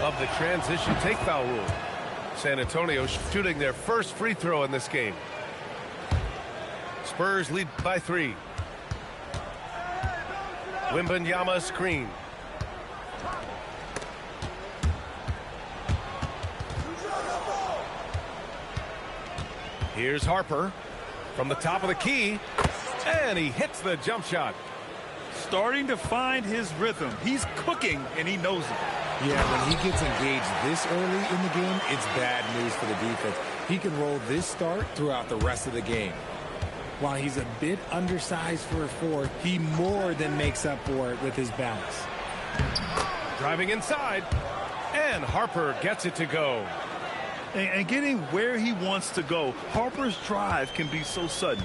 of the transition take foul rule. San Antonio shooting their first free throw in this game. Spurs lead by 3. Wembanyama screen. Here's Harper from the top of the key, and he hits the jump shot. Starting to find his rhythm. He's cooking, and he knows it. Yeah, when he gets engaged this early in the game, it's bad news for the defense. He can roll this start throughout the rest of the game. While he's a bit undersized for a 4, he more than makes up for it with his balance. Driving inside, and Harper gets it to go. And getting where he wants to go, Harper's drive can be so sudden.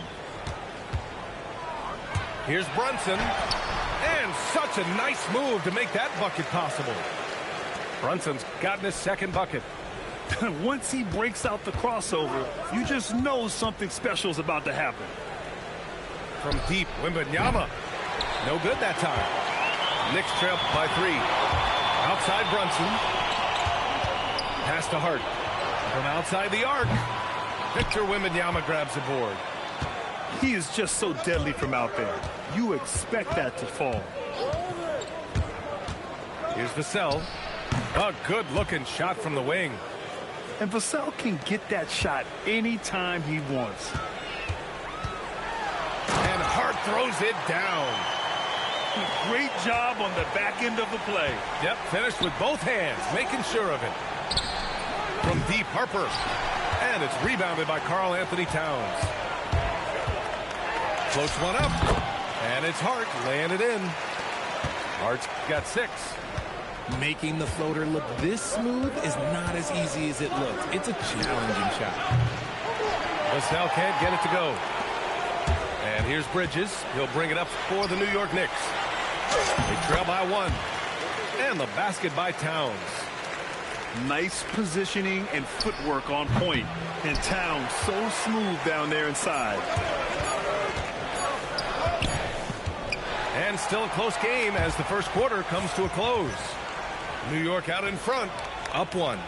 Here's Brunson, and such a nice move to make that bucket possible. Brunson's gotten his second bucket. Once he breaks out the crossover, you just know something special is about to happen. From deep, Wembanyama. No good that time. Knicks trail by 3. Outside Brunson. Pass to Hart. From outside the arc, Victor Wembanyama grabs the board. He is just so deadly from out there. You expect that to fall. Here's Vassell. A good-looking shot from the wing. And Vassell can get that shot anytime he wants. And Hart throws it down. Great job on the back end of the play. Yep, finished with both hands, making sure of it. From deep, Harper. And it's rebounded by Karl Anthony Towns. Close one up. And it's Hart laying it in. Hart's got 6. Making the floater look this smooth is not as easy as it looks. It's a challenging shot. Vassell can't get it to go. And here's Bridges. He'll bring it up for the New York Knicks. They trail by 1. And the basket by Towns. Nice positioning and footwork on point. And Towns so smooth down there inside. And still a close game as the first quarter comes to a close. New York out in front, up 1.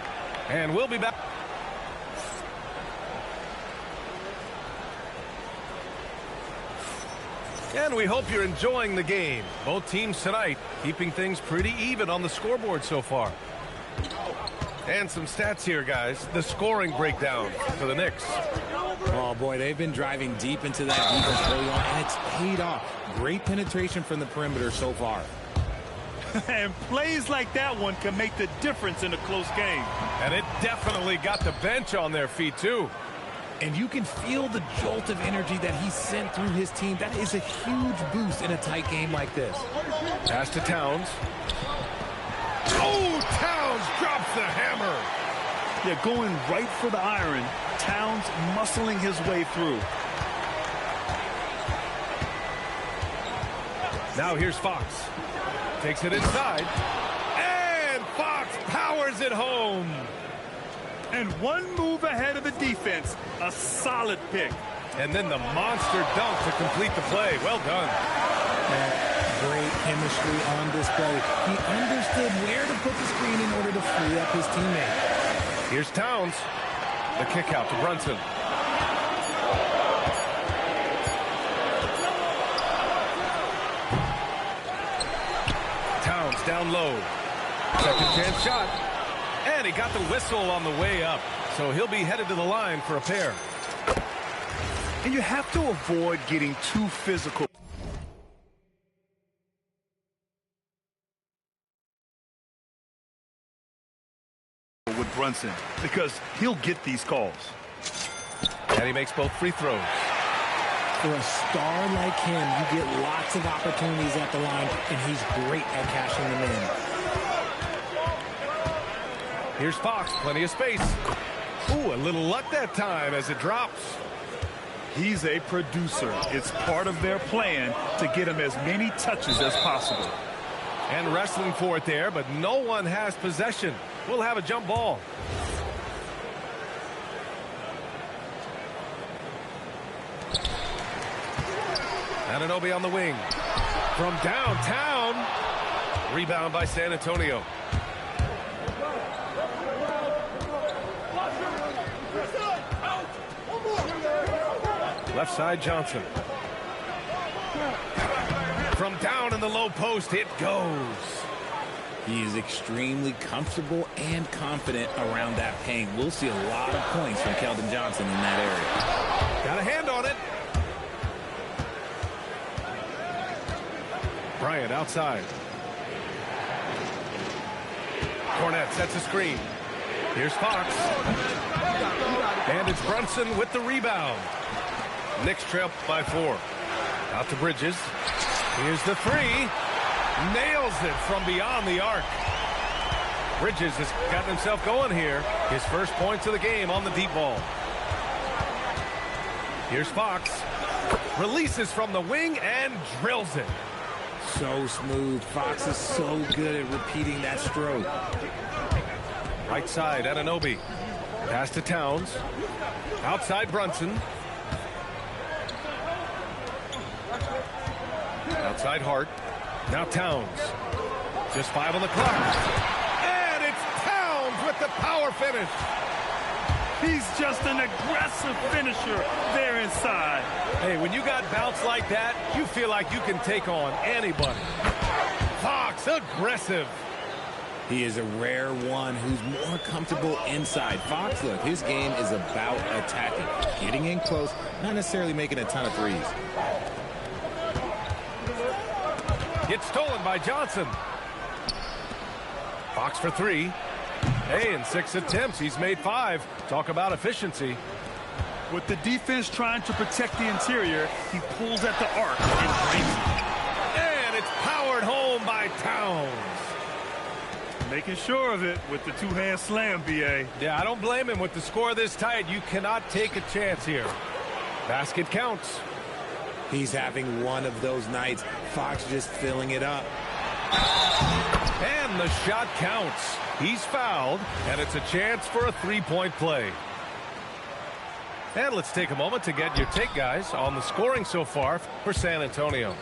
And we'll be back. And we hope you're enjoying the game. Both teams tonight keeping things pretty even on the scoreboard so far. And some stats here, guys. The scoring breakdown for the Knicks. Oh, boy, they've been driving deep into that defense early on, and it's paid off. Great penetration from the perimeter so far. And plays like that one can make the difference in a close game. And it definitely got the bench on their feet, too. And you can feel the jolt of energy that he sent through his team. That is a huge boost in a tight game like this. Pass to Towns. Oh, Towns drops the hammer. Yeah, going right for the iron. Towns muscling his way through. Now here's Fox. Takes it inside. And Fox powers it home. And one move ahead of the defense. A solid pick. And then the monster dunk to complete the play. Well done. Great chemistry on display. He understood where to put the screen in order to free up his teammate. Here's Towns. The kick out to Brunson. Towns down low. Second chance shot. And he got the whistle on the way up. So he'll be headed to the line for a pair. And you have to avoid getting too physical with Brunson, because he'll get these calls. And he makes both free throws. For a star like him, you get lots of opportunities at the line, and he's great at cashing them in. Here's Fox, plenty of space. Ooh, a little luck that time as it drops. He's a producer. It's part of their plan to get him as many touches as possible. And wrestling for it there, but no one has possession. We'll have a jump ball. Anunoby on the wing. From downtown. Rebound by San Antonio. Left side, Johnson. From down in the low post, it goes. He is extremely comfortable and confident around that paint. We'll see a lot of points from Keldon Johnson in that area. Got a hand on it. Bryant outside. Cornette sets a screen. Here's Fox. And it's Brunson with the rebound. Knicks trail by 4. Out to Bridges. Here's the 3. Nails it from beyond the arc. Bridges has gotten himself going here. His first points of the game on the deep ball. Here's Fox. Releases from the wing and drills it. So smooth. Fox is so good at repeating that stroke. Right side, Anunoby. Pass to Towns. Outside, Brunson. Outside, Hart. Now Towns. Just 5 on the clock. And it's Towns with the power finish. He's just an aggressive finisher there inside. Hey, when you got bounce like that, you feel like you can take on anybody. Fox, aggressive. He is a rare one who's more comfortable inside. Fox, look, his game is about attacking, getting in close, not necessarily making a ton of threes. Gets stolen by Johnson. Fox for 3. Hey, in 6 attempts, he's made 5. Talk about efficiency. With the defense trying to protect the interior, he pulls at the arc and brings it. And it's powered home by Towns. Making sure of it with the two-hand slam, B.A. Yeah, I don't blame him. With the score this tight, you cannot take a chance here. Basket counts. He's having one of those nights. Fox just filling it up. And the shot counts. He's fouled, and it's a chance for a three-point play. And let's take a moment to get your take, guys, on the scoring so far for San Antonio.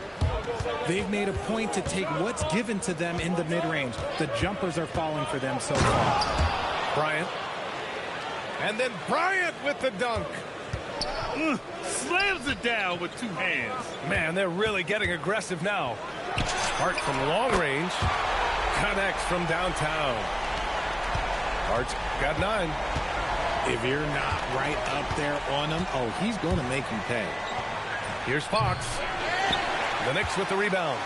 They've made a point to take what's given to them in the mid-range. The jumpers are falling for them so far. Bryant. And then Bryant with the dunk. Slams it down with 2 hands. Man, they're really getting aggressive now. Hart from long range. Connects from downtown. Hart's got 9. If you're not right up there on him, oh, he's going to make you pay. Here's Fox. The Knicks with the rebound.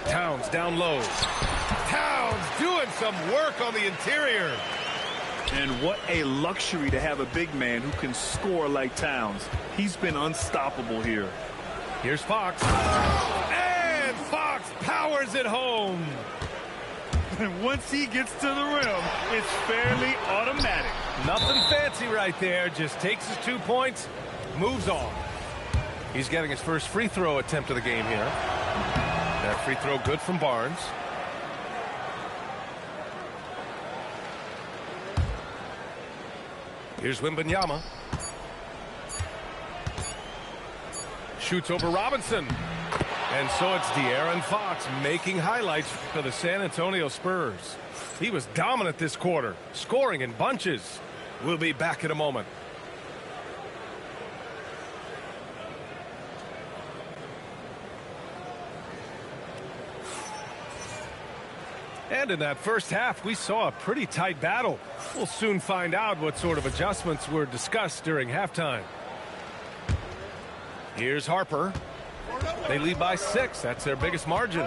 Towns down low. Towns doing some work on the interior. And what a luxury to have a big man who can score like Towns. He's been unstoppable here. Here's Fox. And Fox powers it home. And once he gets to the rim, it's fairly automatic. Nothing fancy right there. Just takes his 2 points, moves on. He's getting his first free throw attempt of the game here. That free throw good from Barnes. Here's Wembanyama. Shoots over Robinson. And so it's De'Aaron Fox making highlights for the San Antonio Spurs. He was dominant this quarter, scoring in bunches. We'll be back in a moment. And in that first half, we saw a pretty tight battle. We'll soon find out what sort of adjustments were discussed during halftime. Here's Harper. They lead by 6. That's their biggest margin.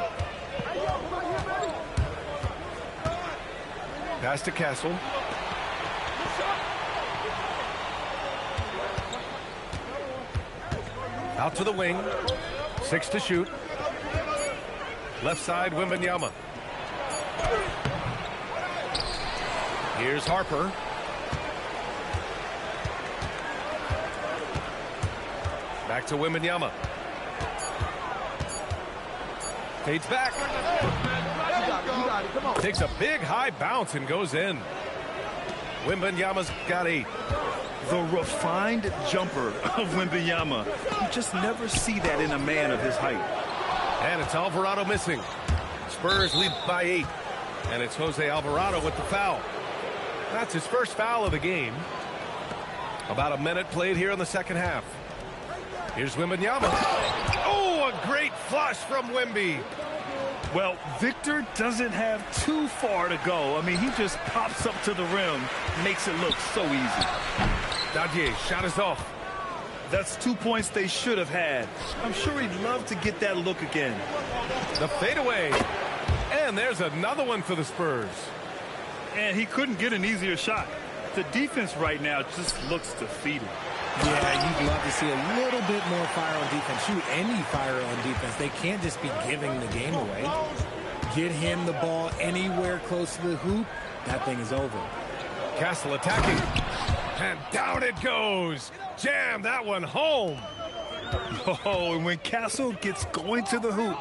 Pass to Castle. Out to the wing. 6 to shoot. Left side, Wembanyama. Here's Harper. Back to Wembanyama. Fades back. Takes a big high bounce and goes in. Wembanyama's got 8. The refined jumper of Wembanyama. You just never see that in a man of his height. And it's Alvarado missing. Spurs lead by 8. And it's Jose Alvarado with the foul. That's his first foul of the game. About a minute played here in the second half. Here's Wembanyama. Oh, a great flush from Wemby. Well, Victor doesn't have too far to go. I mean, he just pops up to the rim, makes it look so easy. Dadier shot is off. That's 2 points they should have had. I'm sure he'd love to get that look again. The fadeaway. And there's another one for the Spurs. And he couldn't get an easier shot. The defense right now just looks defeated. Yeah, you'd love to see a little bit more fire on defense. Shoot, any fire on defense. They can't just be giving the game away. Get him the ball anywhere close to the hoop. That thing is over. Castle attacking. And down it goes. Jam that one home. Oh, and when Castle gets going to the hoop,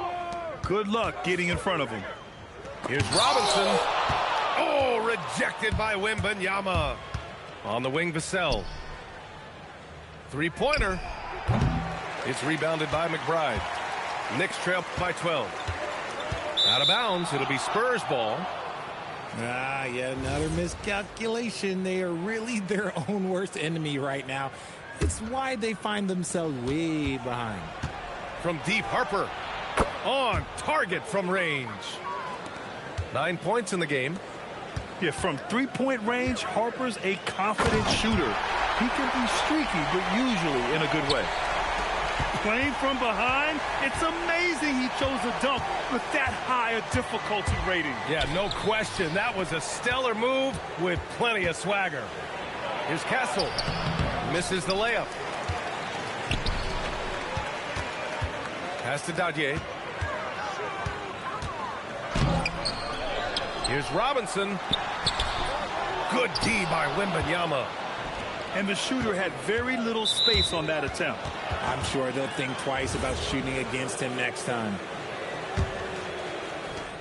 good luck getting in front of him. Here's Robinson. Oh, rejected by Wembanyama. On the wing, Vassell. Three-pointer. It's rebounded by McBride. Knicks trail by 12. Out of bounds. It'll be Spurs ball. Yeah, another miscalculation. They are really their own worst enemy right now. It's why they find themselves way behind. From deep, Harper. On target from range. 9 points in the game. Yeah, from three-point range, Harper's a confident shooter. He can be streaky, but usually in a good way. Playing from behind, it's amazing he chose a dunk with that high a difficulty rating. Yeah, no question. That was a stellar move with plenty of swagger. Here's Castle. Misses the layup. Pass to Dadier. Here's Robinson. Good D by Wembanyama. And the shooter had very little space on that attempt. I'm sure they'll think twice about shooting against him next time.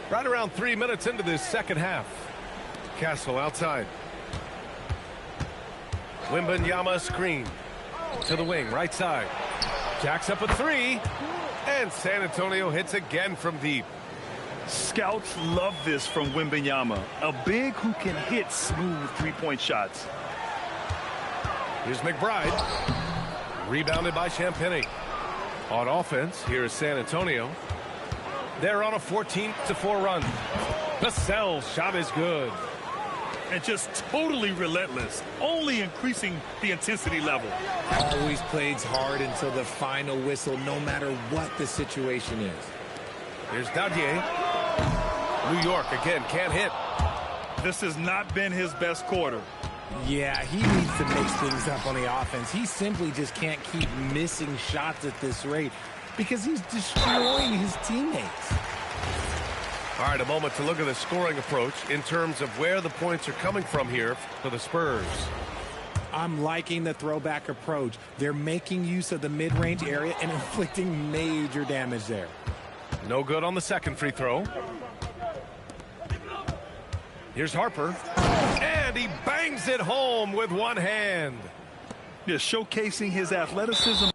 Right around 3 minutes into this second half. Castle outside. Wembanyama screen. To the wing, right side. Jacks up a three. And San Antonio hits again from deep. Scouts love this from Wembanyama. A big who can hit smooth three-point shots. Here's McBride. Rebounded by Champagnie. On offense, here is San Antonio. They're on a 14-4 run. Vassell's shot is good. And just totally relentless, only increasing the intensity level. Always plays hard until the final whistle, no matter what the situation is. Here's Dadier. New York again can't hit. This has not been his best quarter. Yeah, he needs to mix things up on the offense. He simply just can't keep missing shots at this rate because he's destroying his teammates. All right, a moment to look at the scoring approach in terms of where the points are coming from here for the Spurs. I'm liking the throwback approach. They're making use of the mid-range area and inflicting major damage there. No good on the second free throw. Here's Harper. And he bangs it home with one hand. Yeah, showcasing his athleticism.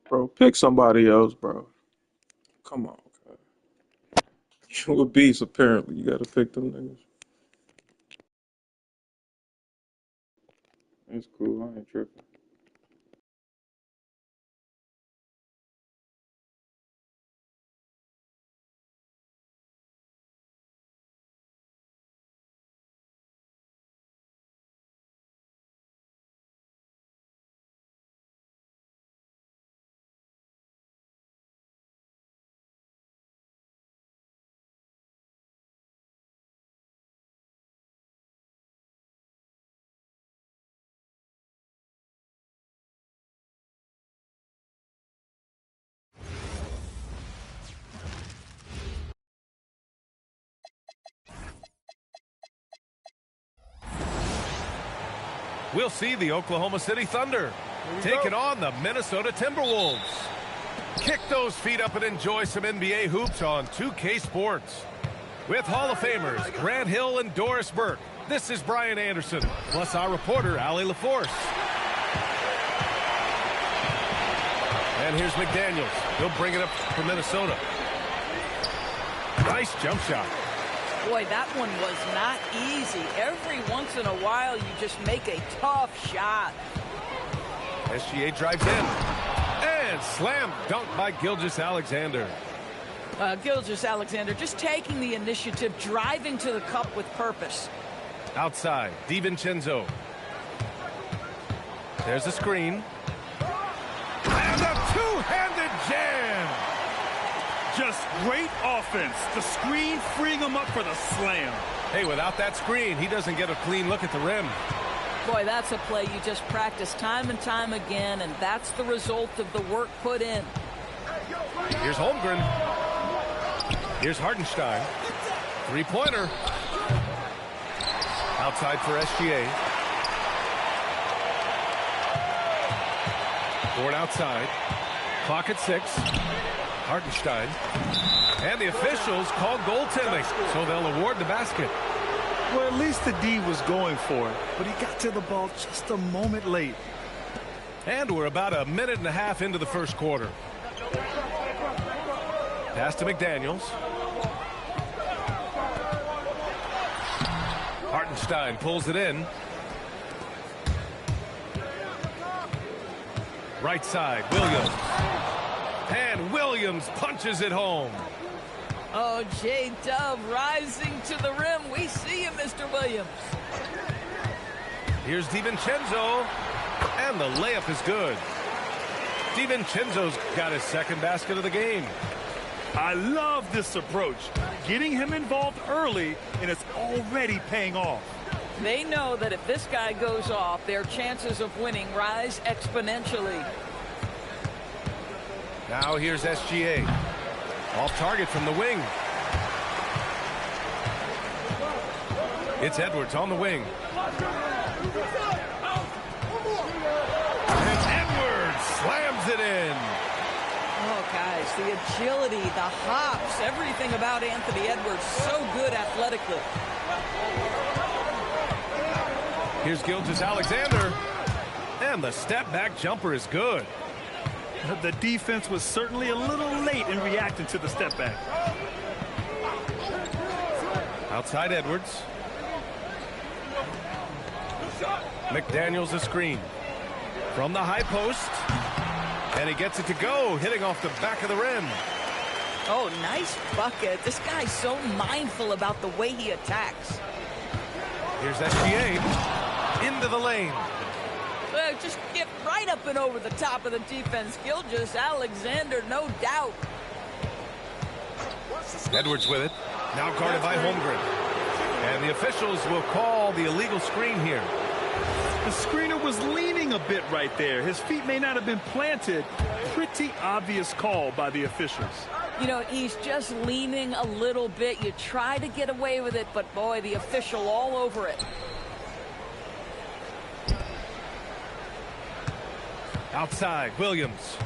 Bro, pick somebody else, bro. Come on, God. You a beast, apparently. You gotta pick them niggas. It's cool. I ain't tripping. We'll see the Oklahoma City Thunder taking on the Minnesota Timberwolves. Kick those feet up and enjoy some NBA hoops on 2K Sports. With Hall of Famers Grant Hill and Doris Burke, this is Brian Anderson, plus our reporter, Allie LaForce. And here's McDaniels. He'll bring it up for Minnesota. Nice jump shot. Boy, that one was not easy. Every once in a while, you just make a tough shot. SGA drives in. And slam dunk by Gilgeous-Alexander. Gilgeous-Alexander just taking the initiative, driving to the cup with purpose. Outside, DiVincenzo. There's a screen. And a two-handed jam. Just great offense. The screen freeing him up for the slam. Hey, without that screen, he doesn't get a clean look at the rim. Boy, that's a play you just practice time and time again, and that's the result of the work put in. Here's Holmgren. Here's Hartenstein. Three-pointer. Outside for SGA. Board outside. Clock at 6. Hartenstein. And the officials call goaltending, so they'll award the basket. Well, at least the D was going for it, but he got to the ball just a moment late. And we're about a minute and a half into the first quarter. Pass to McDaniels. Hartenstein pulls it in. Right side, Williams. And Williams punches it home. Oh, J-Dub rising to the rim. We see you, Mr. Williams. Here's DiVincenzo. And the layup is good. DiVincenzo's got his second basket of the game. I love this approach. Getting him involved early, and it's already paying off. They know that if this guy goes off, their chances of winning rise exponentially. Now here's SGA. Off target from the wing. It's Edwards on the wing. And Edwards slams it in. Oh, guys, the agility, the hops, everything about Anthony Edwards, so good athletically. Here's Gilgeous-Alexander. And the step-back jumper is good. The defense was certainly a little late in reacting to the step back. Outside Edwards. McDaniels a screen. From the high post. And he gets it to go, hitting off the back of the rim. Oh, nice bucket. This guy's so mindful about the way he attacks. Here's SGA. Into the lane. Just get right up and over the top of the defense. Gilgeous-Alexander, no doubt. Edwards with it. Now guarded by Holmgren. And the officials will call the illegal screen here. The screener was leaning a bit right there. His feet may not have been planted. Pretty obvious call by the officials. You know, he's just leaning a little bit. You try to get away with it, but boy, the official all over it. Outside, Williams.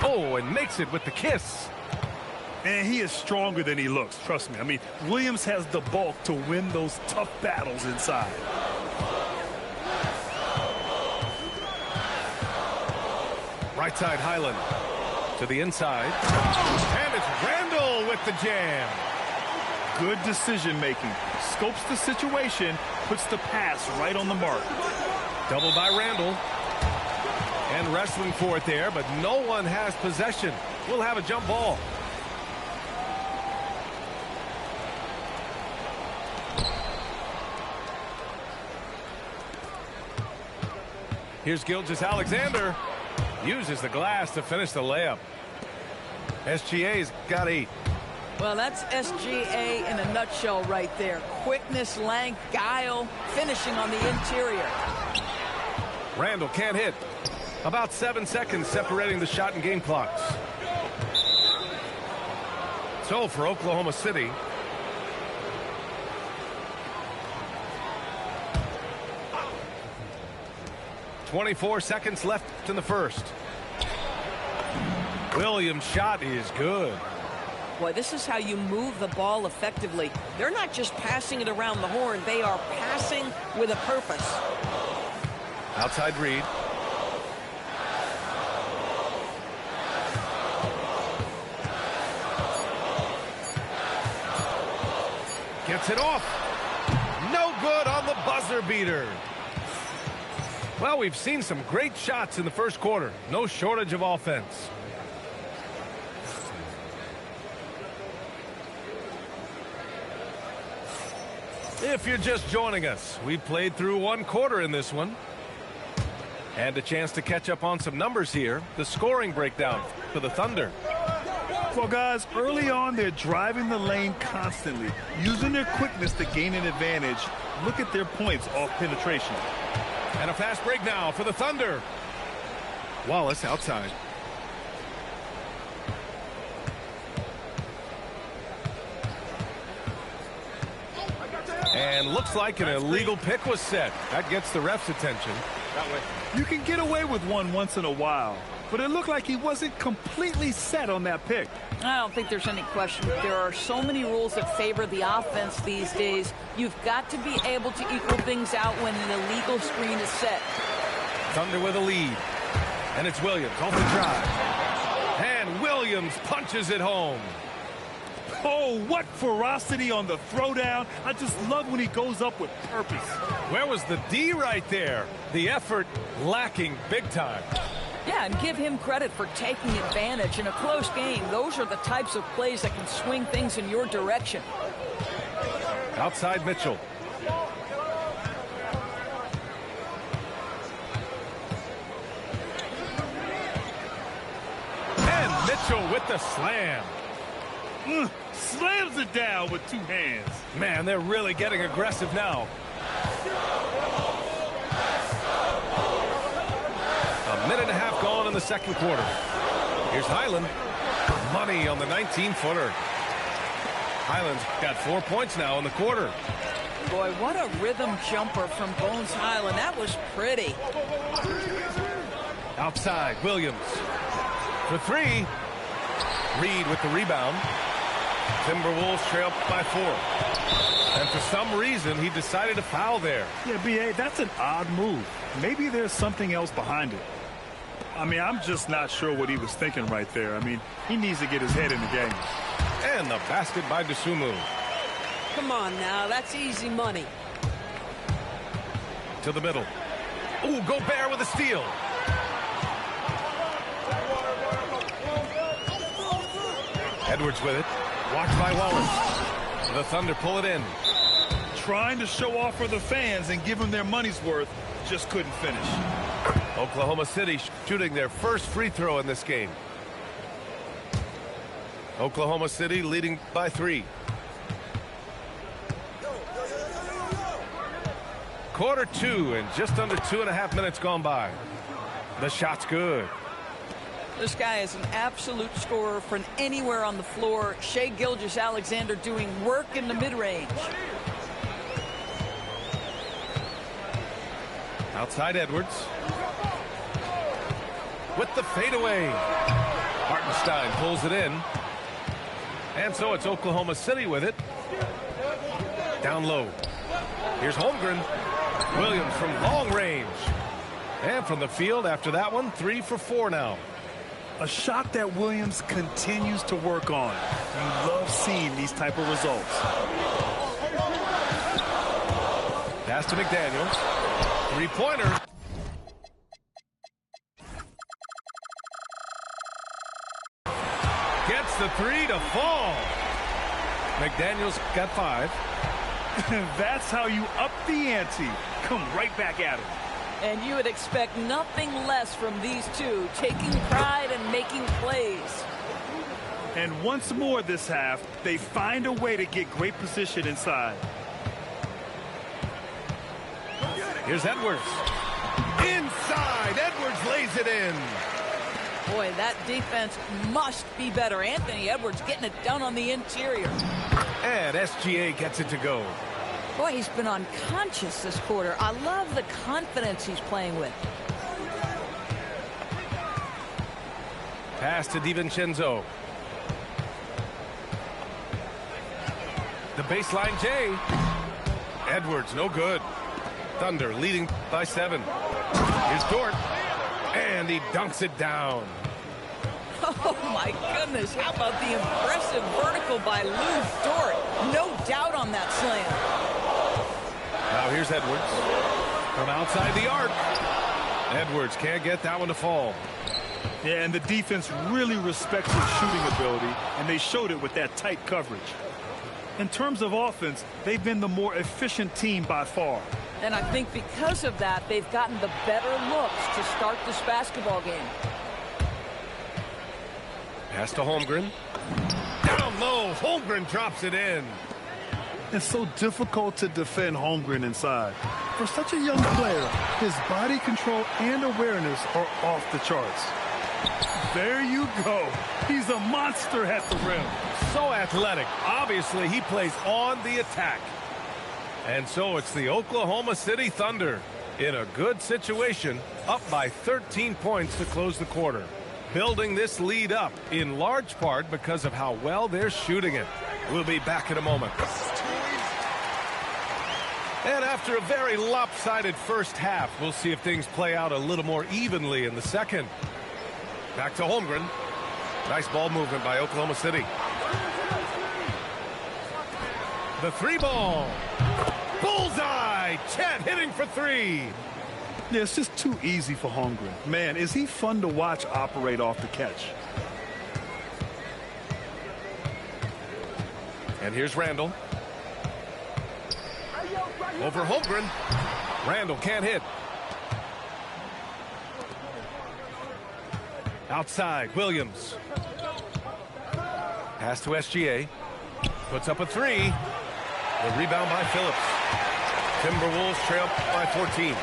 Oh, and makes it with the kiss. And he is stronger than he looks, trust me. I mean, Williams has the bulk to win those tough battles inside. Right side, Highland. To the inside. And it's Randall with the jam. Good decision-making. Scopes the situation, puts the pass right on the mark. Double by Randall. And wrestling for it there, but no one has possession. We'll have a jump ball. Here's Gilgeous-Alexander. Uses the glass to finish the layup. SGA's got 8. Well, that's SGA in a nutshell right there. Quickness, length, guile, finishing on the interior. Randall can't hit. About 7 seconds separating the shot and game clocks. So for Oklahoma City, 24 seconds left in the first. Williams' shot is good. Boy, this is how you move the ball effectively. They're not just passing it around the horn. They are passing with a purpose. Outside Reed. Gets it off. No good on the buzzer beater. Well, we've seen some great shots in the first quarter. No shortage of offense. If you're just joining us, we played through 1 quarter in this one. And a chance to catch up on some numbers here. The scoring breakdown for the Thunder. Well, guys, early on, they're driving the lane constantly, using their quickness to gain an advantage. Look at their points off penetration. And a fast break now for the Thunder. Wallace outside. And looks like an illegal pick was set. That gets the ref's attention. You can get away with one once in a while, but it looked like he wasn't completely set on that pick. I don't think there's any question. There are so many rules that favor the offense these days. You've got to be able to equal things out when an illegal screen is set. Thunder with a lead. And it's Williams off the drive. And Williams punches it home. Oh, what ferocity on the throwdown. I just love when he goes up with purpose. Where was the D right there? The effort lacking big time. Yeah, and give him credit for taking advantage in a close game. Those are the types of plays that can swing things in your direction. Outside Mitchell. And Mitchell with the slam. Slams it down with 2 hands. Man, they're really getting aggressive now. A minute and a half gone in the second quarter. Here's Highland. Money on the 19-footer. Highland's got 4 points now in the quarter. Boy, what a rhythm jumper from Bones Highland. That was pretty. Outside, Williams. For 3. Reed with the rebound. Timberwolves trail by 4. And for some reason, he decided to foul there. Yeah, B.A., that's an odd move. Maybe there's something else behind it. I mean, I'm just not sure what he was thinking right there. I mean, he needs to get his head in the game. And the basket by Dosunmu. Come on now, that's easy money. To the middle. Ooh, Gobert with a steal. Edwards with it. Watched by Wallace. The Thunder pull it in. Trying to show off for the fans and give them their money's worth, just couldn't finish. Oklahoma City shooting their first free throw in this game. Oklahoma City leading by 3. Quarter 2 and just under 2.5 minutes gone by. The shot's good. This guy is an absolute scorer from anywhere on the floor. Shai Gilgeous-Alexander doing work in the mid-range. Outside Edwards. With the fadeaway. Hartenstein pulls it in. And so it's Oklahoma City with it. Down low. Here's Holmgren. Williams from long range. And from the field after that one, 3 for 4 now. A shot that Williams continues to work on. You love seeing these type of results. Pass to McDaniels. Three-pointer. Gets the three to fall. McDaniels got 5. That's how you up the ante. Come right back at him. And you would expect nothing less from these two, taking pride and making plays. And once more this half, they find a way to get great position inside. Here's Edwards. Inside. Edwards lays it in. Boy, that defense must be better. Anthony Edwards getting it done on the interior. And SGA gets it to go. Boy, he's been unconscious this quarter. I love the confidence he's playing with. Pass to DiVincenzo. The baseline J. Edwards, no good. Thunder leading by 7. Here's Dort. And he dunks it down. Oh, my goodness. How about the impressive vertical by Lou Dort? No doubt on that slam. Now here's Edwards. From outside the arc. Edwards can't get that one to fall. Yeah, and the defense really respects his shooting ability, and they showed it with that tight coverage. In terms of offense, they've been the more efficient team by far. And I think because of that, they've gotten the better looks to start this basketball game. Pass to Holmgren. Down low. Holmgren drops it in. It's so difficult to defend Holmgren inside. For such a young player, his body control and awareness are off the charts. There you go. He's a monster at the rim. So athletic. Obviously, he plays on the attack. And so it's the Oklahoma City Thunder in a good situation, up by 13 points to close the quarter. Building this lead up in large part because of how well they're shooting it. We'll be back in a moment. And after a very lopsided first half, we'll see if things play out a little more evenly in the second. Back to Holmgren. Nice ball movement by Oklahoma City. The 3-ball. Bullseye! Chet hitting for 3. Yeah, it's just too easy for Holmgren. Man, is he fun to watch operate off the catch. And here's Randall. Over Holmgren. Randall can't hit. Outside, Williams. Pass to SGA. Puts up a 3. The rebound by Phillips. Timberwolves trail by 14.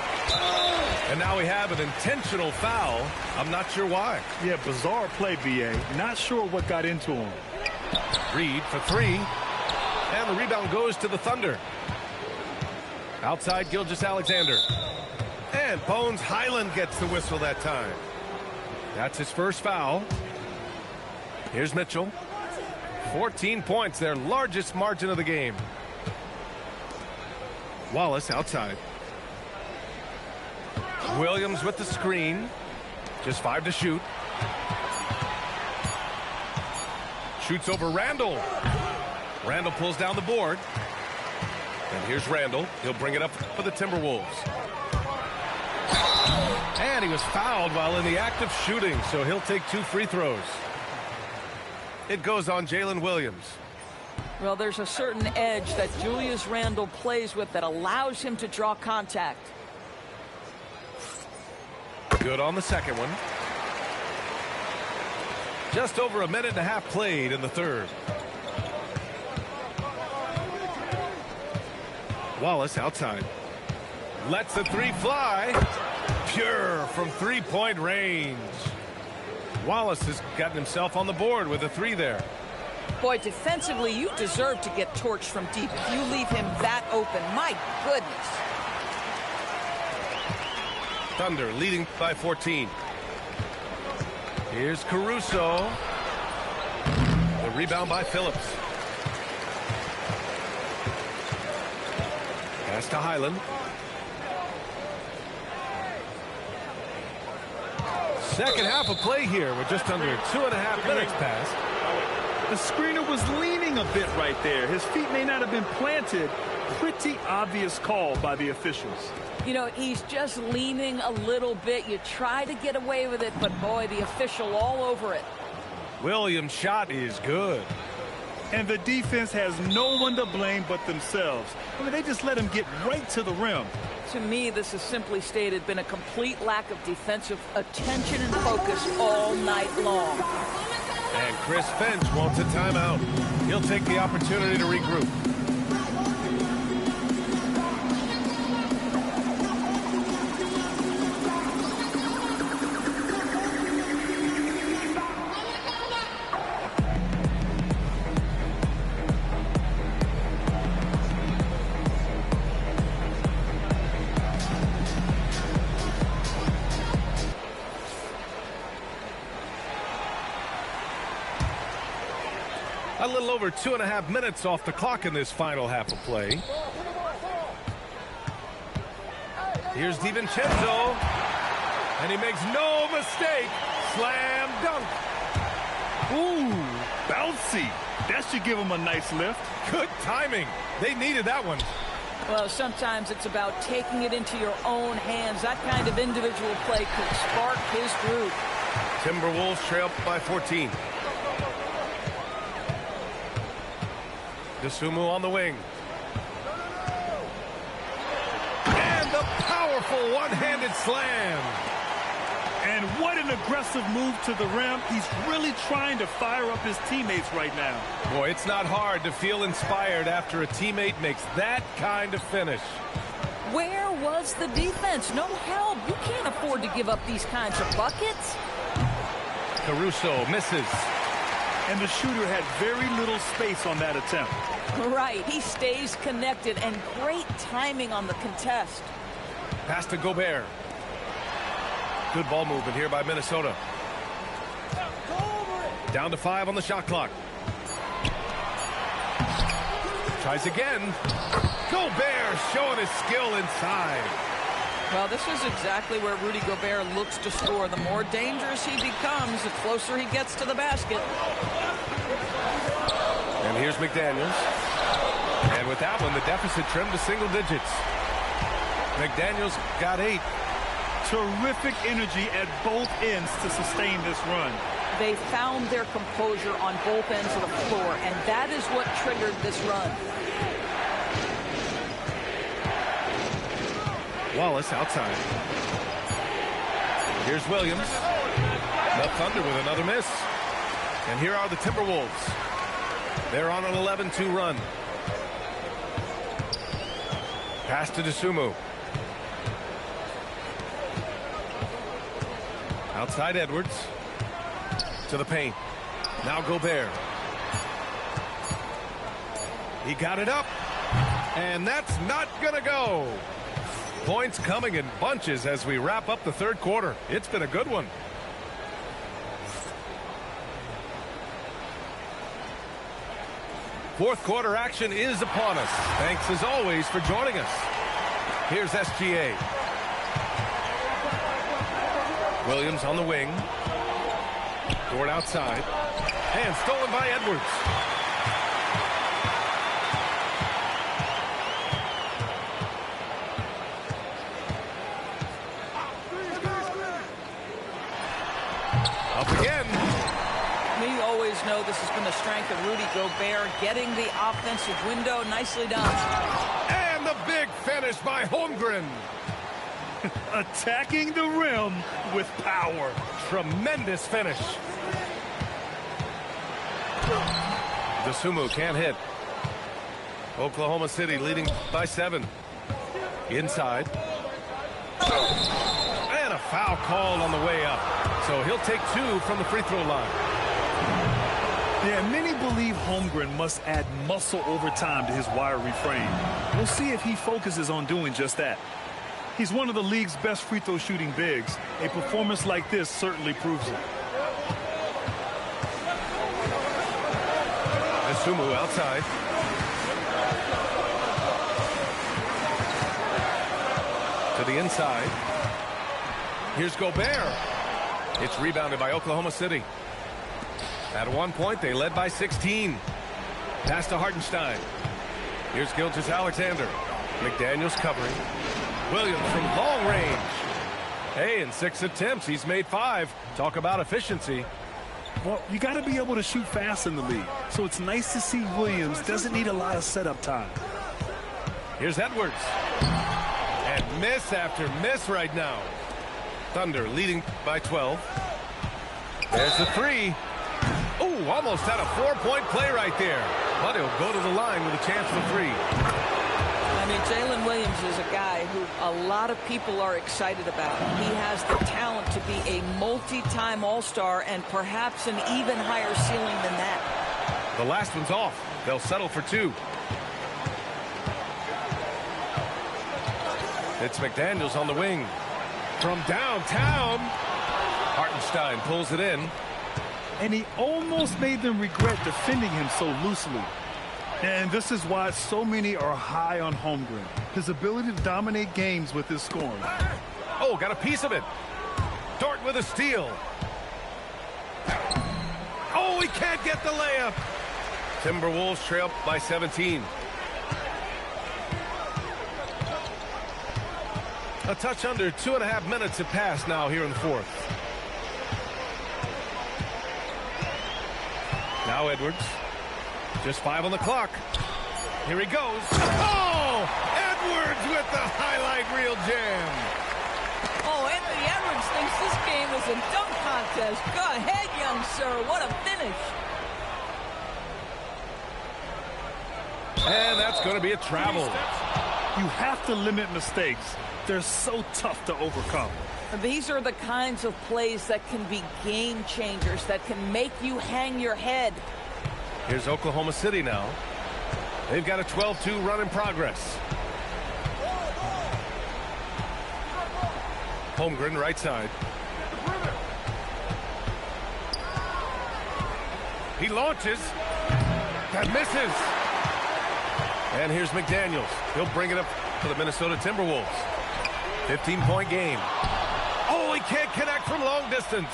And now we have an intentional foul. I'm not sure why. Yeah, bizarre play, B.A. Not sure what got into him. Reed for 3. And the rebound goes to the Thunder. Outside, Gilgeous-Alexander. And Bones Highland gets the whistle that time. That's his first foul. Here's Mitchell. 14 points, their largest margin of the game. Wallace outside. Williams with the screen. Just 5 to shoot. Shoots over Randall. Randall pulls down the board. And here's Randall. He'll bring it up for the Timberwolves. And he was fouled while in the act of shooting, so he'll take 2 free throws. It goes on Jalen Williams. Well, there's a certain edge that Julius Randle plays with that allows him to draw contact. Good on the second one. Just over a minute and a half played in the third. Wallace outside. Lets the 3 fly. Pure from 3-point range. Wallace has gotten himself on the board with a 3 there. Boy, defensively, you deserve to get torched from deep if you leave him that open. My goodness. Thunder leading by 14. Here's Caruso. The rebound by Phillips. Pass to Highland. Second half of play here with just under 2.5 minutes passed. The screener was leaning a bit right there. His feet may not have been planted. Pretty obvious call by the officials. You know, he's just leaning a little bit. You try to get away with it, but boy, the official all over it. Williams' shot is good. And the defense has no one to blame but themselves. I mean, they just let him get right to the rim. To me, this has simply stated been a complete lack of defensive attention and focus all night long. And Chris Finch wants a timeout. He'll take the opportunity to regroup. A little over 2.5 minutes off the clock in this final half of play. Here's DiVincenzo, and he makes no mistake. Slam dunk. Ooh, bouncy. That should give him a nice lift. Good timing. They needed that one. Well, sometimes it's about taking it into your own hands. That kind of individual play could spark his group. Timberwolves trail by 14. Dosunmu on the wing. And the powerful one-handed slam. And what an aggressive move to the rim. He's really trying to fire up his teammates right now. Boy, it's not hard to feel inspired after a teammate makes that kind of finish. Where was the defense? No help. You can't afford to give up these kinds of buckets. Caruso misses. And the shooter had very little space on that attempt. Right. He stays connected, and great timing on the contest. Pass to Gobert. Good ball movement here by Minnesota. Down to 5 on the shot clock. Tries again. Gobert showing his skill inside. Well, this is exactly where Rudy Gobert looks to score. The more dangerous he becomes, the closer he gets to the basket. And here's McDaniels. And with that one, the deficit trimmed to single digits. McDaniels got 8. Terrific energy at both ends to sustain this run. They found their composure on both ends of the floor, and that is what triggered this run. Wallace outside. Here's Williams. The Thunder with another miss. And here are the Timberwolves. They're on an 11-2 run. Pass to Dosunmu. Outside Edwards. To the paint. Now Gobert. He got it up. And that's not gonna go. Points coming in bunches as we wrap up the third quarter. It's been a good one. Fourth quarter action is upon us. Thanks as always for joining us. Here's SGA. Williams on the wing. Dort outside. And stolen by Edwards. Up again. We always know this has been the strength of Rudy Gobert, getting the offensive window. Nicely done. And the big finish by Holmgren. Attacking the rim with power. Tremendous finish. Dosunmu can't hit. Oklahoma City leading by 7. Inside. And a foul called on the way up. So he'll take 2 from the free throw line. Yeah, many believe Holmgren must add muscle over time to his wiry frame. We'll see if he focuses on doing just that. He's one of the league's best free throw shooting bigs. A performance like this certainly proves it. Dosunmu outside. To the inside. Here's Gobert. It's rebounded by Oklahoma City. At one point, they led by 16. Pass to Hartenstein. Here's Gilgeous-Alexander. McDaniels covering. Williams from long range. Hey, in 6 attempts, he's made 5. Talk about efficiency. Well, you got to be able to shoot fast in the league. So it's nice to see Williams doesn't need a lot of setup time. Here's Edwards. And miss after miss right now. Thunder leading by 12. There's the 3. Ooh, almost had a 4-point play right there. But he'll go to the line with a chance for 3. I mean, Jalen Williams is a guy who a lot of people are excited about. He has the talent to be a multi-time All-Star and perhaps an even higher ceiling than that. The last one's off. They'll settle for 2. It's McDaniels on the wing. From downtown, Hartenstein pulls it in. And he almost made them regret defending him so loosely. And this is why so many are high on Holmgren. His ability to dominate games with his scoring. Oh, got a piece of it. Dort with a steal. Oh, he can't get the layup. Timberwolves trail by 17. A touch under 2.5 minutes have passed now here in the 4th. Now Edwards. Just 5 on the clock. Here he goes. Oh! Edwards with the highlight reel jam. Oh, Anthony Edwards thinks this game is a dunk contest. Go ahead, young sir. What a finish. And that's going to be a travel. You have to limit mistakes. They're so tough to overcome. These are the kinds of plays that can be game changers, that can make you hang your head. Here's Oklahoma City now. They've got a 12-2 run in progress. Holmgren right side. He launches. That misses. And here's McDaniels. He'll bring it up for the Minnesota Timberwolves. 15-point game. Oh, he can't connect from long distance.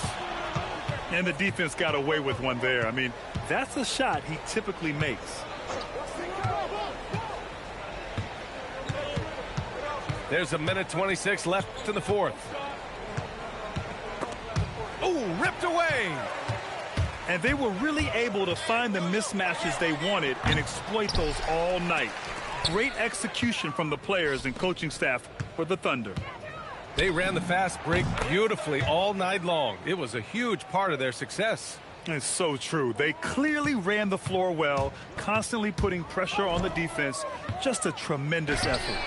And the defense got away with one there. I mean, that's a shot he typically makes. There's a minute 26 left in the 4th. Oh, ripped away. And they were really able to find the mismatches they wanted and exploit those all night. Great execution from the players and coaching staff for the Thunder. They ran the fast break beautifully all night long. It was a huge part of their success. It's so true. They clearly ran the floor well, constantly putting pressure on the defense. Just a tremendous effort.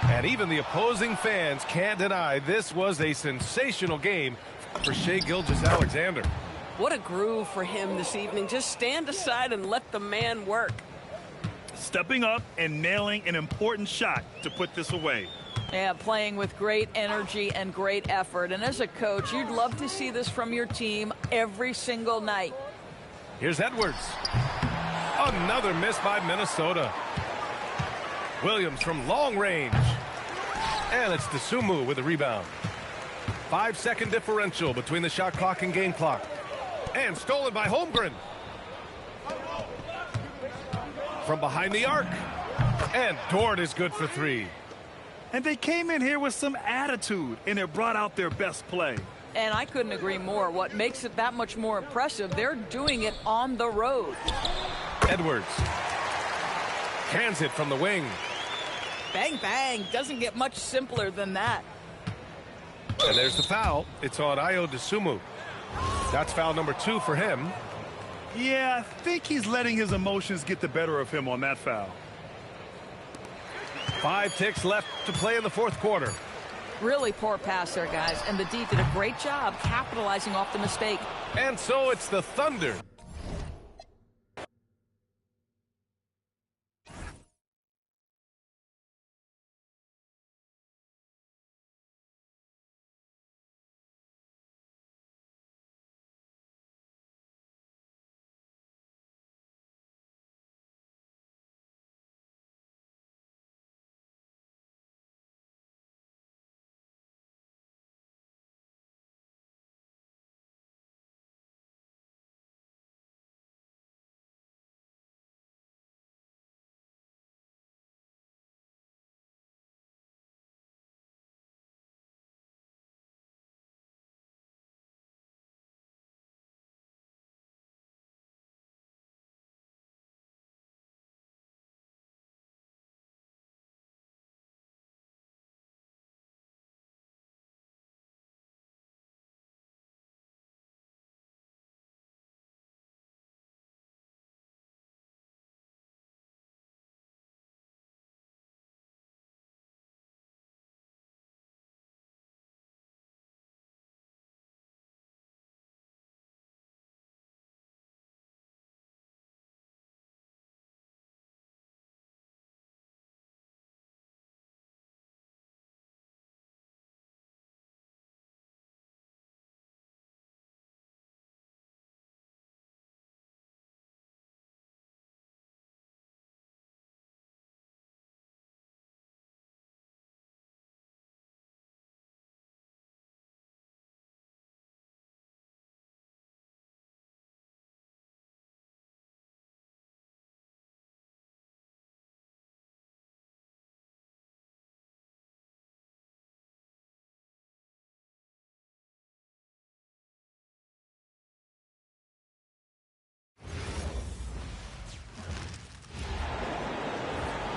And even the opposing fans can't deny this was a sensational game for Shai Gilgeous-Alexander. What a groove for him this evening. Just stand aside and let the man work. Stepping up and nailing an important shot to put this away. Yeah, playing with great energy and great effort. And as a coach, you'd love to see this from your team every single night. Here's Edwards. Another miss by Minnesota. Williams from long range. And it's Dosunmu with a rebound. 5-second differential between the shot clock and game clock. And stolen by Holmgren. From behind the arc. And Dort is good for 3. And they came in here with some attitude, and it brought out their best play. And I couldn't agree more. What makes it that much more impressive, they're doing it on the road. Edwards. Cans it from the wing. Bang, bang. Doesn't get much simpler than that. And there's the foul. It's on Ayo Dosunmu. That's foul number 2 for him. Yeah, I think he's letting his emotions get the better of him on that foul. 5 ticks left to play in the 4th quarter. Really poor pass there, guys. And the D did a great job capitalizing off the mistake. And so it's the Thunder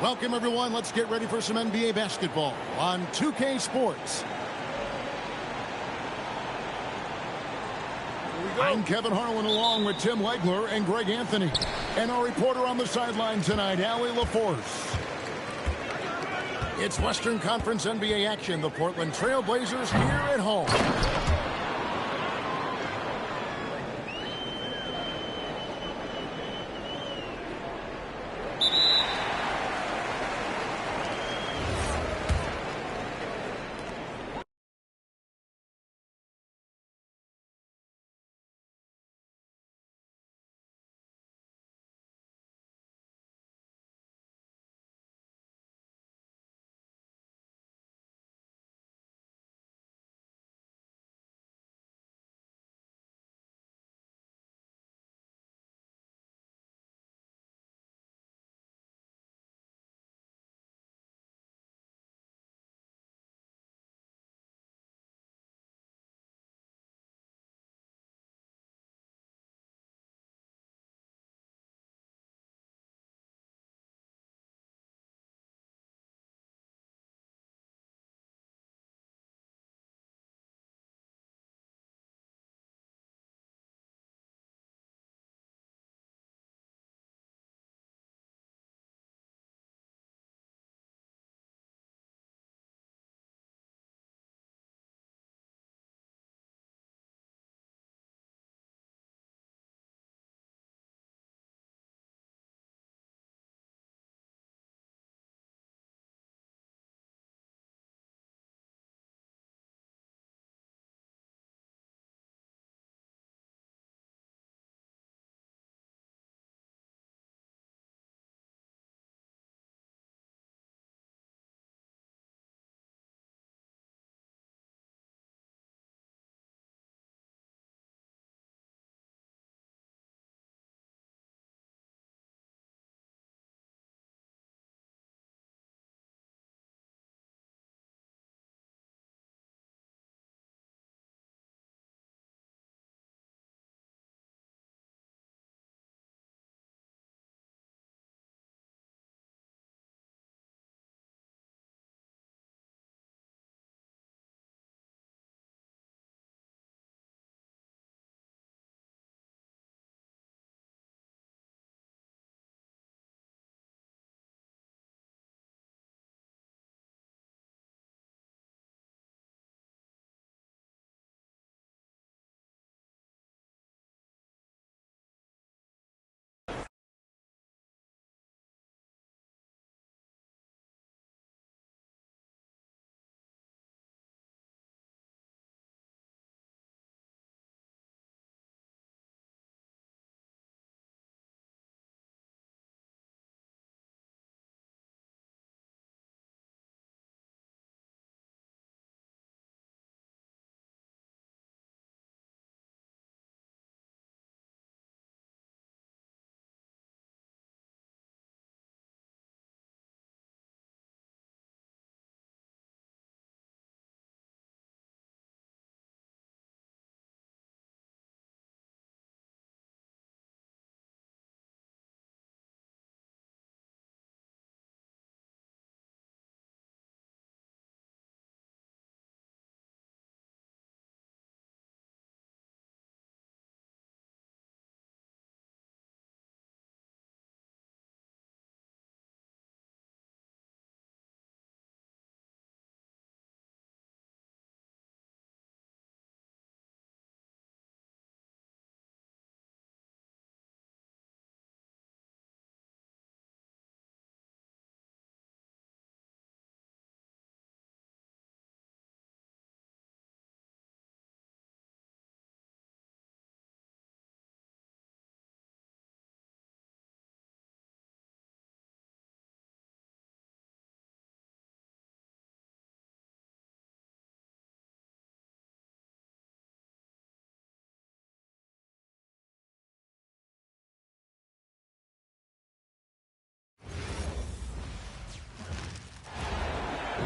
Welcome, everyone. Let's get ready for some NBA basketball on 2K Sports. I'm Kevin Harlan along with Tim Legler and Greg Anthony. And our reporter on the sideline tonight, Allie LaForce. It's Western Conference NBA action. The Portland Trail Blazers here at home.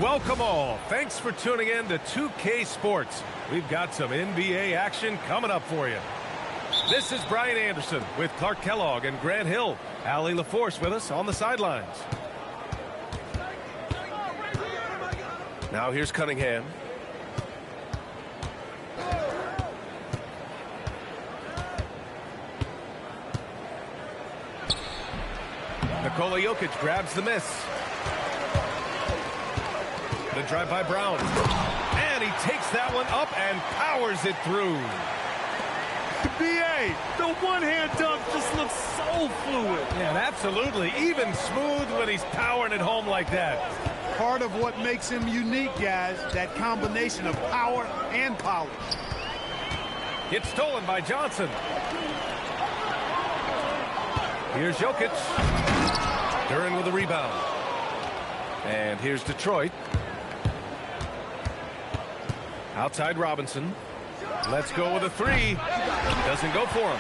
Welcome all. Thanks for tuning in to 2K Sports. We've got some NBA action coming up for you. This is Brian Anderson with Clark Kellogg and Grant Hill. Allie LaForce with us on the sidelines. Now here's Cunningham. Nikola Jokic grabs the miss. The drive by Brown. And he takes that one up and powers it through. B.A., the one-hand dunk just looks so fluid. Yeah, absolutely. Even smooth when he's powering it home like that. Part of what makes him unique, guys, that combination of power and polish. It's stolen by Johnson. Here's Jokic. Duren with a rebound. And here's Detroit. Outside Robinson. Let's go with a three. Doesn't go for him.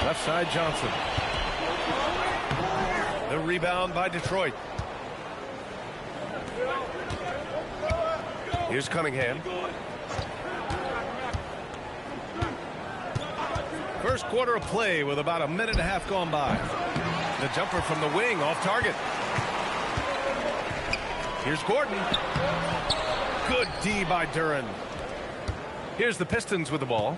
Left side Johnson. The rebound by Detroit. Here's Cunningham. First quarter of play with about a minute and a half gone by. The jumper from the wing off target. Here's Gordon. Good D by Duren. Here's the Pistons with the ball.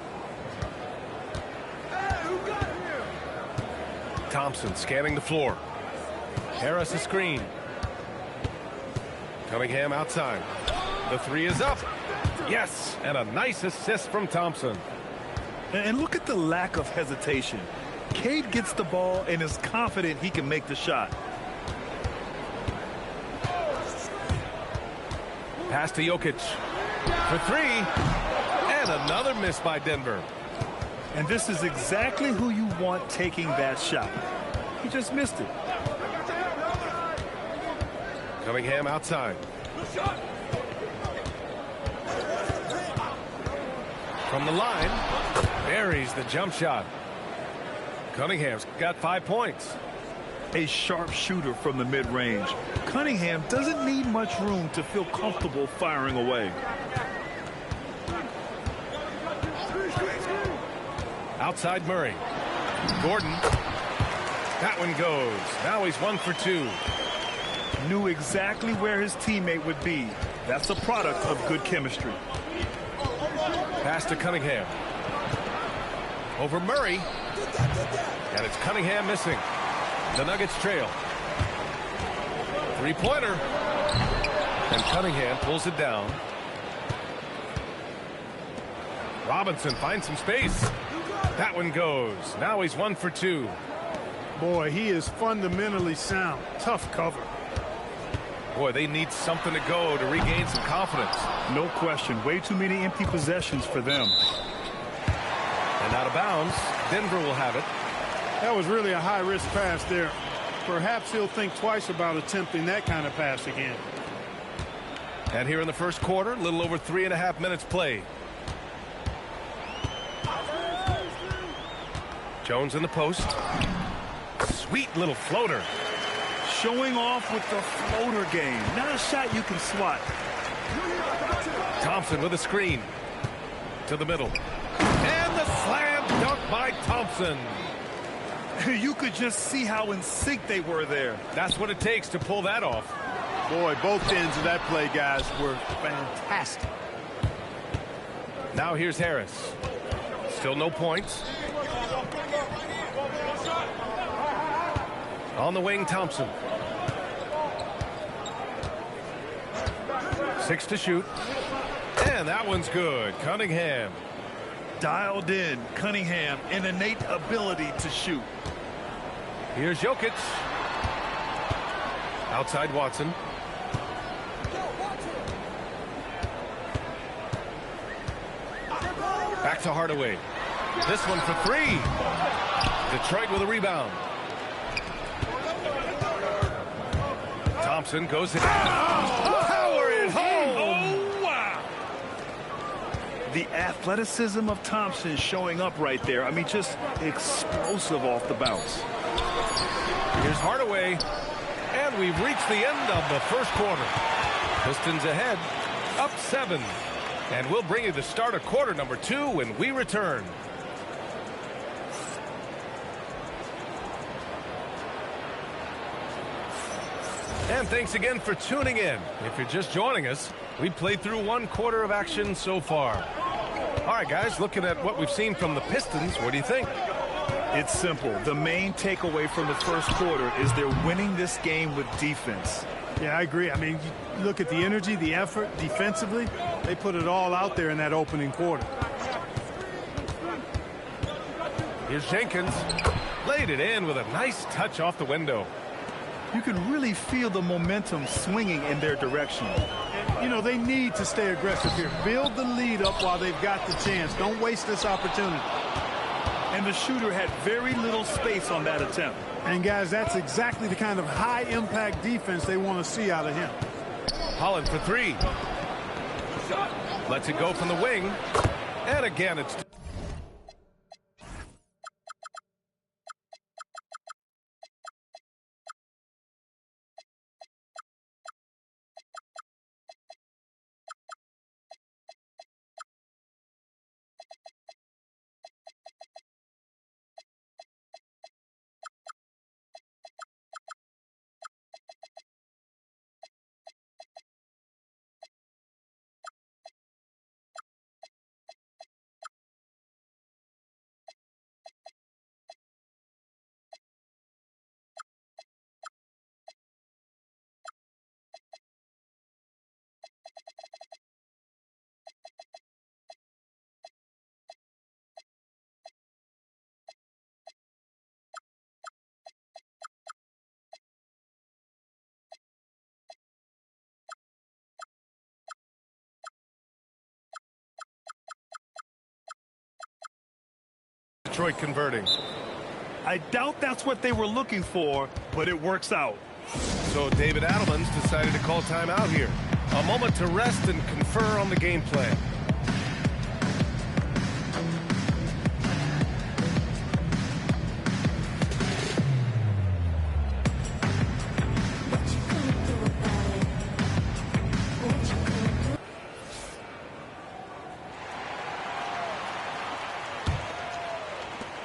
Thompson scanning the floor. Harris a screen. Cunningham outside. The three is up. Yes, and a nice assist from Thompson. And look at the lack of hesitation. Cade gets the ball and is confident he can make the shot. Pass to Jokic for three, and another miss by Denver. And this is exactly who you want taking that shot. He just missed it. Cunningham outside. From the line, buries the jump shot. Cunningham's got 5 points. A sharp shooter from the mid-range. Cunningham doesn't need much room to feel comfortable firing away. Outside Murray. Gordon. That one goes. Now he's 1 for 2. Knew exactly where his teammate would be. That's a product of good chemistry. Pass to Cunningham. Over Murray. And it's Cunningham missing. The Nuggets trail. Three-pointer. And Cunningham pulls it down. Robinson finds some space. That one goes. Now he's 1 for 2. Boy, he is fundamentally sound. Tough cover. Boy, they need something to go to regain some confidence. No question. Way too many empty possessions for them. And out of bounds. Denver will have it. That was really a high-risk pass there. Perhaps he'll think twice about attempting that kind of pass again. And here in the first quarter, a little over 3.5 minutes played. Jones in the post. Sweet little floater. Showing off with the floater game. Not a shot you can swat. Thompson with a screen. To the middle. And the slam dunk by Thompson. You could just see how in sync they were there. That's what it takes to pull that off. Boy, both ends of that play, guys, were fantastic. Now here's Harris. Still no points. On the wing, Thompson. 6 to shoot. And that one's good. Cunningham. Dialed in. Cunningham, an innate ability to shoot. Here's Jokic. Outside Watson. Back to Hardaway. This one for 3. Detroit with a rebound. Thompson goes in. Power it home. Oh, wow. The athleticism of Thompson showing up right there. I mean, just explosive off the bounce. Here's Hardaway. And we've reached the end of the first quarter. Pistons ahead, up 7. And we'll bring you the start of quarter number 2 when we return. And thanks again for tuning in. If you're just joining us, we played through 1 quarter of action so far. All right, guys, looking at what we've seen from the Pistons, what do you think? It's simple. The main takeaway from the first quarter is they're winning this game with defense. Yeah, I agree. I mean, you look at the energy, the effort defensively, they put it all out there in that opening quarter. Here's Jenkins. Laid it in with a nice touch off the window. You can really feel the momentum swinging in their direction. You know, they need to stay aggressive here. Build the lead up while they've got the chance. Don't waste this opportunity. And the shooter had very little space on that attempt. And, guys, that's exactly the kind of high-impact defense they want to see out of him. Holland for 3. Lets it go from the wing. And again, it's... Detroit converting. I doubt that's what they were looking for, but it works out. So David Adelman's decided to call timeout here. A moment to rest and confer on the game plan.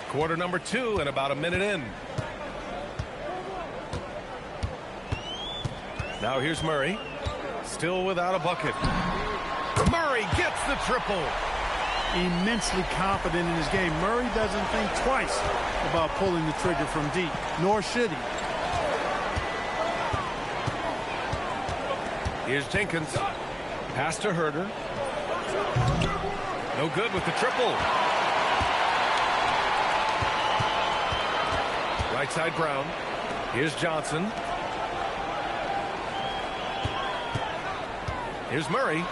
Quarter number 2 and about a minute in. Now here's Murray. Still without a bucket. Murray gets the triple. Immensely confident in his game. Murray doesn't think twice about pulling the trigger from deep, nor should he. Here's Jenkins. Pass to Herder. No good with the triple. Right side Brown. Here's Johnson. Here's Murray.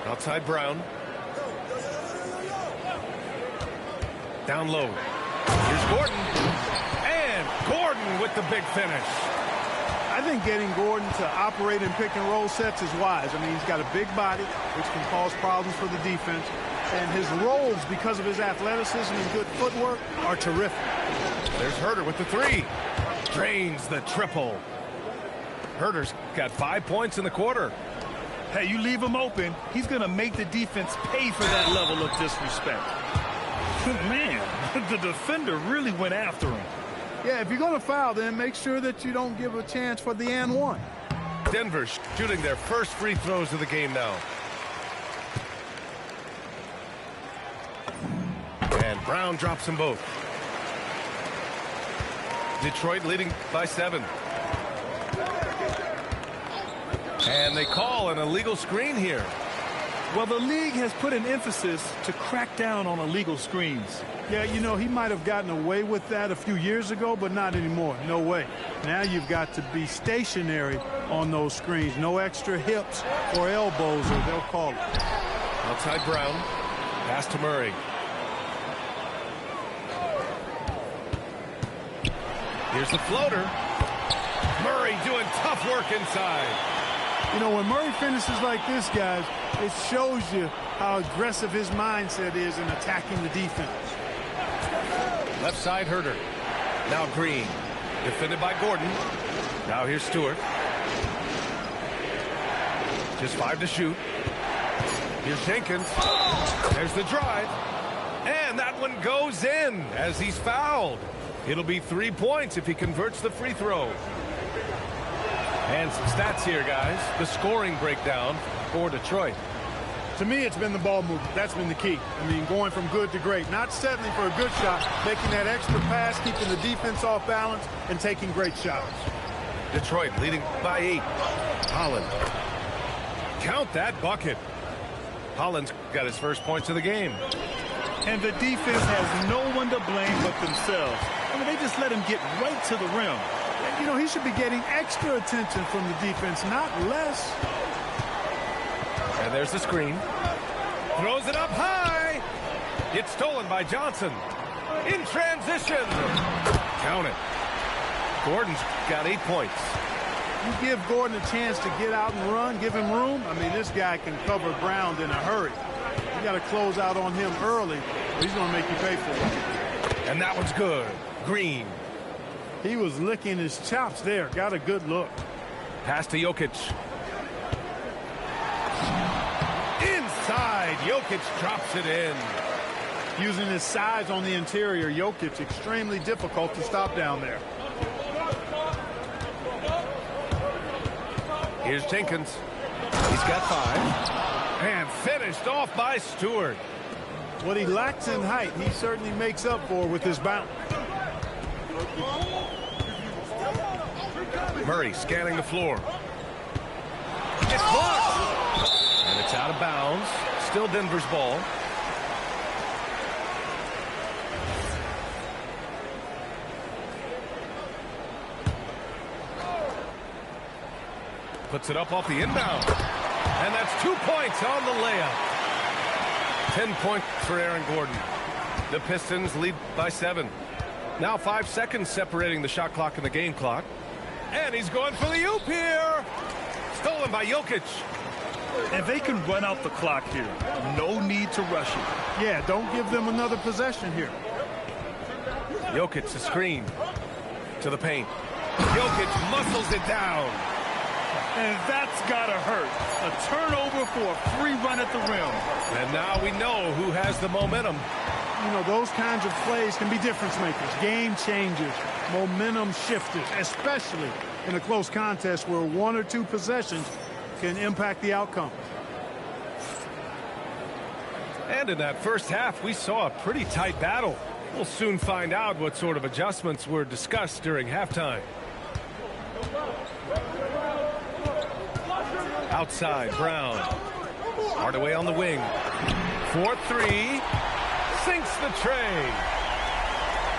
Outside Brown. Down low. Here's Gordon. And Gordon with the big finish. I think getting Gordon to operate in pick and roll sets is wise. I mean, he's got a big body, which can cause problems for the defense. And his rolls, because of his athleticism and good footwork, are terrific. There's Herder with the 3. Drains the triple. Herder's got 5 points in the quarter. Hey, you leave him open, he's going to make the defense pay for that level of disrespect. Man, the defender really went after him. Yeah, if you're going to foul, then make sure that you don't give a chance for the and one. Denver shooting their first free throws of the game now. And Brown drops them both. Detroit leading by 7. And they call an illegal screen here. Well, the league has put an emphasis to crack down on illegal screens. Yeah, you know, he might have gotten away with that a few years ago, but not anymore. No way. Now you've got to be stationary on those screens. No extra hips or elbows, or they'll call it. Outside Brown. Pass to Murray. Here's the floater. Murray doing tough work inside. You know, when Murray finishes like this, guys, it shows you how aggressive his mindset is in attacking the defense. Left side Herder. Now Green. Defended by Gordon. Now here's Stewart. Just 5 to shoot. Here's Jenkins. There's the drive. And that one goes in as he's fouled. It'll be 3 points if he converts the free throw. And some stats here, guys. The scoring breakdown for Detroit. To me, it's been the ball movement. That's been the key. I mean, going from good to great. Not settling for a good shot, making that extra pass, keeping the defense off balance, and taking great shots. Detroit leading by 8. Holland. Count that bucket. Holland's got his first points of the game. And the defense has no one to blame but themselves. I mean, they just let him get right to the rim. And, you know, he should be getting extra attention from the defense, not less. And there's the screen. Throws it up high. It's stolen by Johnson. In transition. Count it. Gordon's got 8 points. You give Gordon a chance to get out and run, give him room. I mean, this guy can cover ground in a hurry. You got to close out on him early, or he's going to make you pay for it. And that one's good. Green. He was licking his chops there. Got a good look. Pass to Jokic. Inside. Jokic drops it in. Using his size on the interior, Jokic extremely difficult to stop down there. Here's Jenkins. He's got 5. And finished off by Stewart. What he lacks in height, he certainly makes up for with his bounce. Murray scanning the floor. It's blocked. And it's out of bounds. Still Denver's ball. Puts it up off the inbound. And that's 2 points on the layup. 10 points for Aaron Gordon. The Pistons lead by 7. Now 5 seconds separating the shot clock and the game clock. And he's going for the oop here. Stolen by Jokic. And they can run out the clock here. No need to rush it. Yeah, don't give them another possession here. Jokic, the screen. To the paint. Jokic muscles it down. And that's got to hurt. A turnover for a free run at the rim. And now we know who has the momentum. You know, those kinds of plays can be difference makers, game changers, momentum shifters, especially in a close contest where 1 or 2 possessions can impact the outcome. And in that first half, we saw a pretty tight battle. We'll soon find out what sort of adjustments were discussed during halftime. Outside, Brown. Hardaway on the wing. 4-3. Sinks the tray.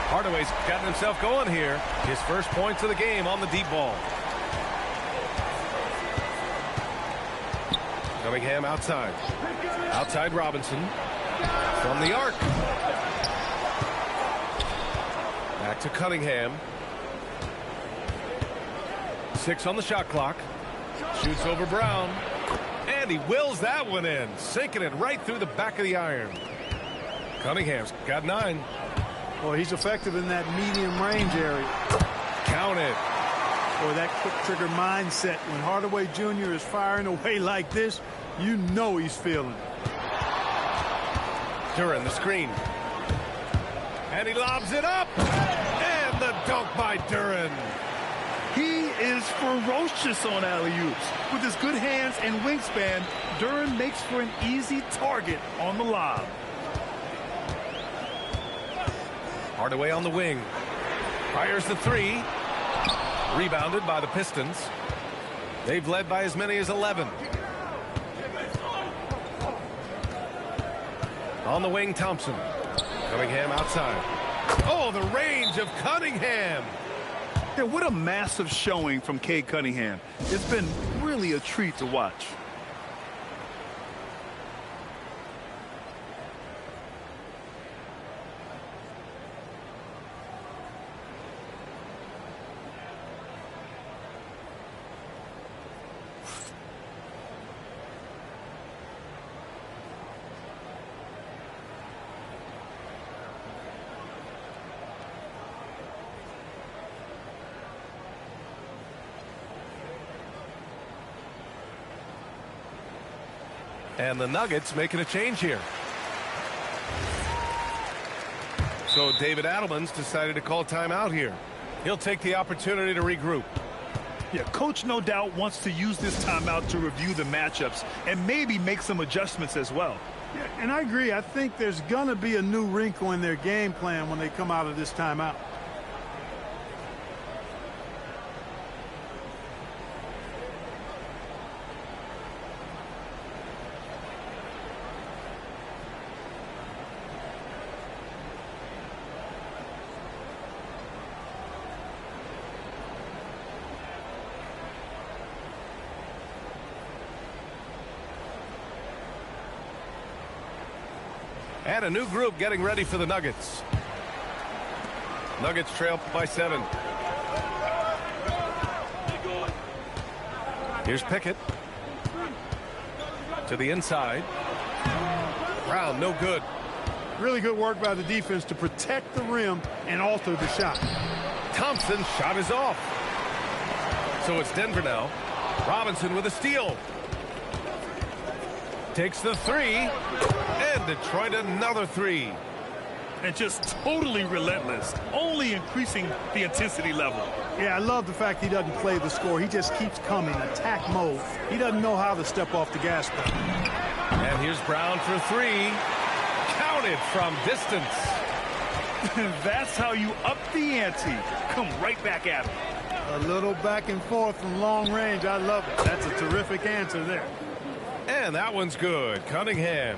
Hardaway's gotten himself going here. His first points of the game on the deep ball. Cunningham outside. Outside Robinson. From the arc. Back to Cunningham. 6 on the shot clock. Shoots over Brown. And he wills that one in. Sinking it right through the back of the iron. Cunningham's got 9. Well, he's effective in that medium range area. Count it. Boy, that quick trigger mindset. When Hardaway Jr. is firing away like this, you know he's feeling it. Duren, the screen. And he lobs it up. And the dunk by Duren. He is ferocious on alley-oops. With his good hands and wingspan, Duren makes for an easy target on the lob. Hardaway on the wing. Fires the 3. Rebounded by the Pistons. They've led by as many as 11. On the wing, Thompson. Cunningham outside. Oh, the range of Cunningham. Yeah, what a massive showing from Cade Cunningham. It's been really a treat to watch. And the Nuggets making a change here. So David Adelman's decided to call timeout here. He'll take the opportunity to regroup. Yeah, coach no doubt wants to use this timeout to review the matchups and maybe make some adjustments as well. Yeah, and I agree. I think there's going to be a new wrinkle in their game plan when they come out of this timeout. And a new group getting ready for the Nuggets. Nuggets trail by 7. Here's Pickett. To the inside. Brown, no good. Really good work by the defense to protect the rim and alter the shot. Thompson's shot is off. So it's Denver now. Robinson with a steal. Takes the 3. And Detroit another 3. And just totally relentless, only increasing the intensity level. Yeah, I love the fact he doesn't play the score. He just keeps coming, attack mode. He doesn't know how to step off the gas pedal. And here's Brown for 3. Counted from distance. That's how you up the ante. Come right back at him. A little back and forth from long range. I love it. That's a terrific answer there. And that one's good. Cunningham.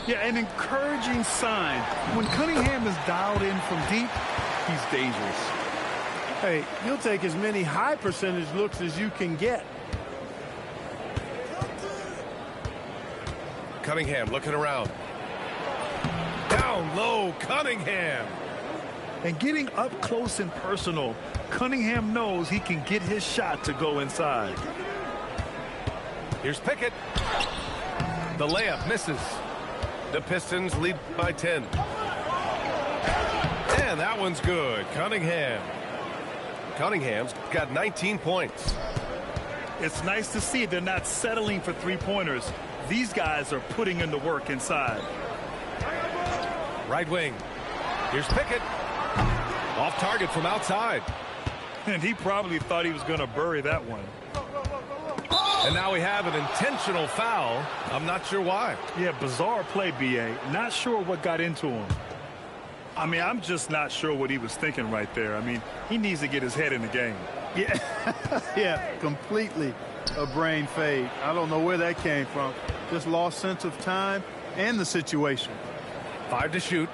Yeah, an encouraging sign. When Cunningham is dialed in from deep, he's dangerous. Hey, you'll take as many high percentage looks as you can get. Cunningham looking around. Down low, Cunningham. And getting up close and personal, Cunningham knows he can get his shot to go inside. Here's Pickett. The layup misses. The Pistons lead by 10. And that one's good. Cunningham. Cunningham's got 19 points. It's nice to see they're not settling for three-pointers. These guys are putting in the work inside. Right wing. Here's Pickett. Off target from outside. And he probably thought he was going to bury that one. And now we have an intentional foul. I'm not sure why. Yeah, bizarre play, B.A. Not sure what got into him. I mean, I'm just not sure what he was thinking right there. I mean, he needs to get his head in the game. Yeah, yeah, completely a brain fade. I don't know where that came from. Just lost sense of time and the situation. 5 to shoot.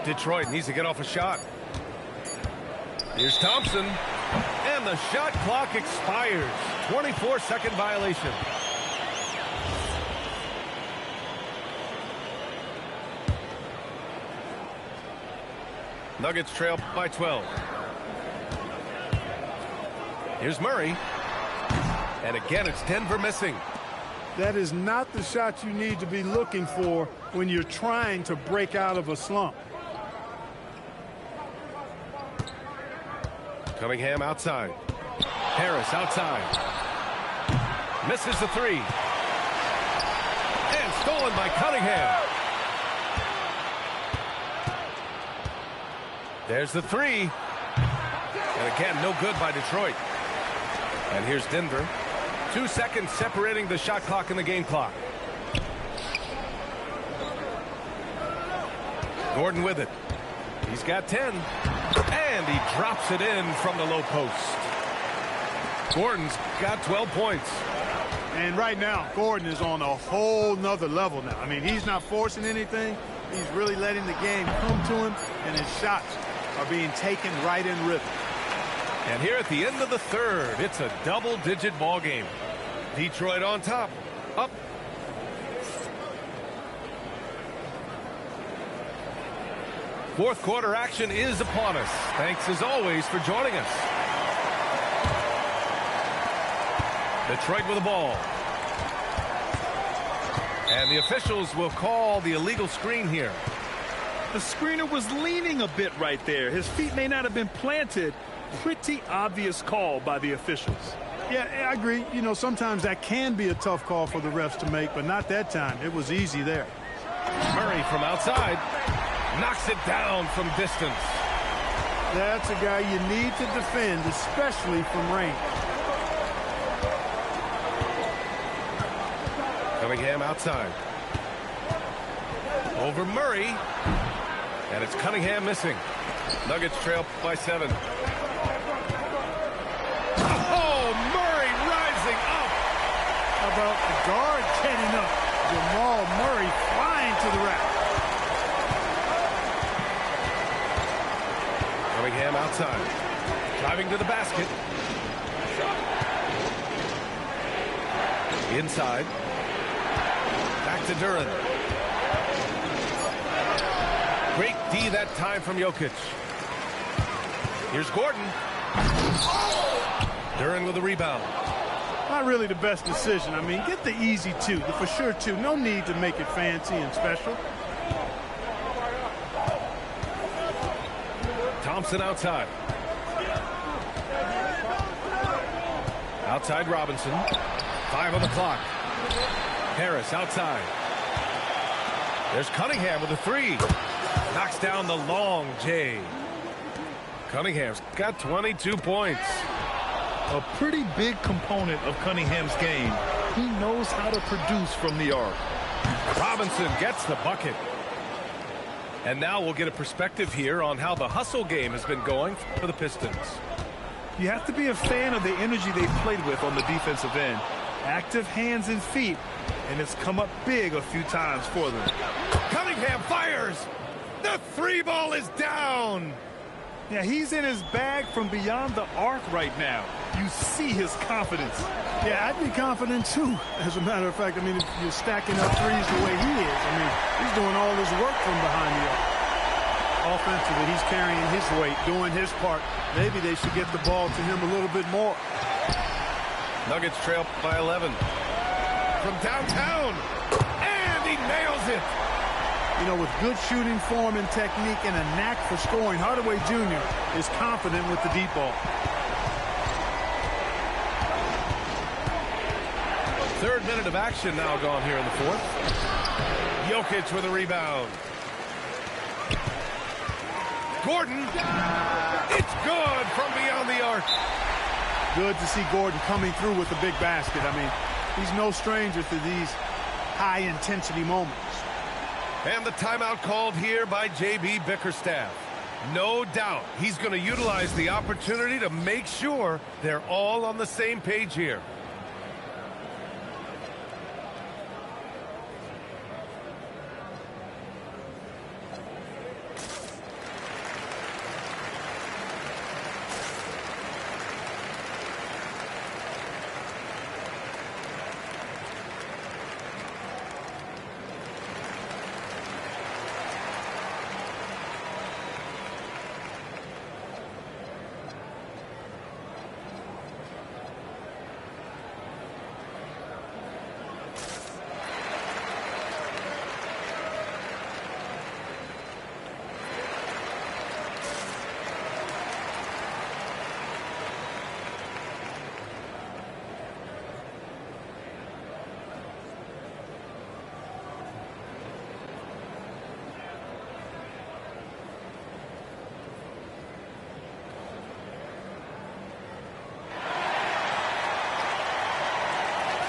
Detroit needs to get off a shot. Here's Thompson. And the shot clock expires. 24-second violation. Nuggets trail by 12. Here's Murray. And again, it's Denver missing. That is not the shot you need to be looking for when you're trying to break out of a slump. Cunningham outside. Harris outside. Misses the 3. And stolen by Cunningham. There's the 3. And again, no good by Detroit. And here's Denver. 2 seconds separating the shot clock and the game clock. Gordon with it. He's got 10. And he drops it in from the low post. Gordon's got 12 points. And right now, Gordon is on a whole nother level now. I mean, he's not forcing anything. He's really letting the game come to him, and his shots are being taken right in rhythm. And here at the end of the third, it's a double-digit ball game. Detroit on top. Up. Fourth quarter action is upon us. Thanks as always for joining us. Detroit with the ball. And the officials will call the illegal screen here. The screener was leaning a bit right there. His feet may not have been planted. Pretty obvious call by the officials. Yeah, I agree. You know, sometimes that can be a tough call for the refs to make, but not that time. It was easy there. Murray from outside. Knocks it down from distance. That's a guy you need to defend, especially from range. Cunningham outside. Over Murray. And it's Cunningham missing. Nuggets trail by 7. Oh, Murray rising up. How about the guard getting up? Jamal Murray flying to the rack. Cunningham outside. Driving to the basket. Inside. Back to Duren. Great D that time from Jokic. Here's Gordon. Duren with the rebound. Not really the best decision. I mean, get the easy 2, the for sure 2. No need to make it fancy and special. Thompson outside. Outside Robinson. 5 on the clock. Harris outside. There's Cunningham with a 3. Knocks down the long J. Cunningham's got 22 points. A pretty big component of Cunningham's game. He knows how to produce from the arc. Robinson gets the bucket. And now we'll get a perspective here on how the hustle game has been going for the Pistons. You have to be a fan of the energy they've played with on the defensive end. Active hands and feet, and it's come up big a few times for them. Cunningham fires. The 3 ball is down. Yeah, he's in his bag from beyond the arc right now. You see his confidence. Yeah, I'd be confident too. As a matter of fact, I mean, if you're stacking up threes the way he is, I mean, he's doing all his work from behind the arc. Offensively, he's carrying his weight, doing his part. Maybe they should get the ball to him a little bit more. Nuggets trail by 11. From downtown. And he nails it. You know, with good shooting form and technique and a knack for scoring, Hardaway Jr. is confident with the deep ball. Third minute of action now gone here in the 4th. Jokic with a rebound. Gordon. It's good from beyond the arc. Good to see Gordon coming through with a big basket. I mean, he's no stranger to these high-intensity moments. And the timeout called here by J.B. Bickerstaff. No doubt he's going to utilize the opportunity to make sure they're all on the same page here.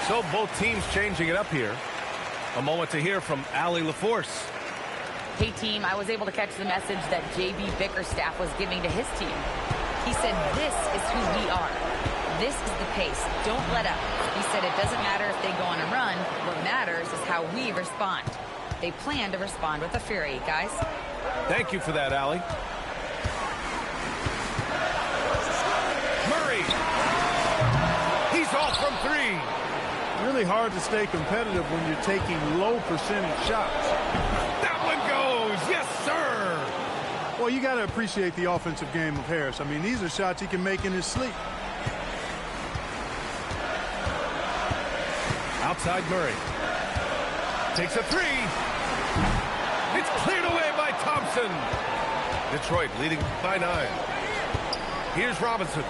So both teams changing it up here. A moment to hear from Allie LaForce. Hey, team, I was able to catch the message that J.B. Bickerstaff was giving to his team. He said, this is who we are. This is the pace. Don't let up. He said it doesn't matter if they go on a run. What matters is how we respond. They plan to respond with a fury, guys. Thank you for that, Allie. Murray. He's off from 3. Really hard to stay competitive when you're taking low percentage shots. That one goes. Yes, sir. Well, you got to appreciate the offensive game of Harris. I mean, these are shots he can make in his sleep. Outside Murray. Takes a 3. It's cleared away by Thompson. Detroit leading by 9. Here's Robinson.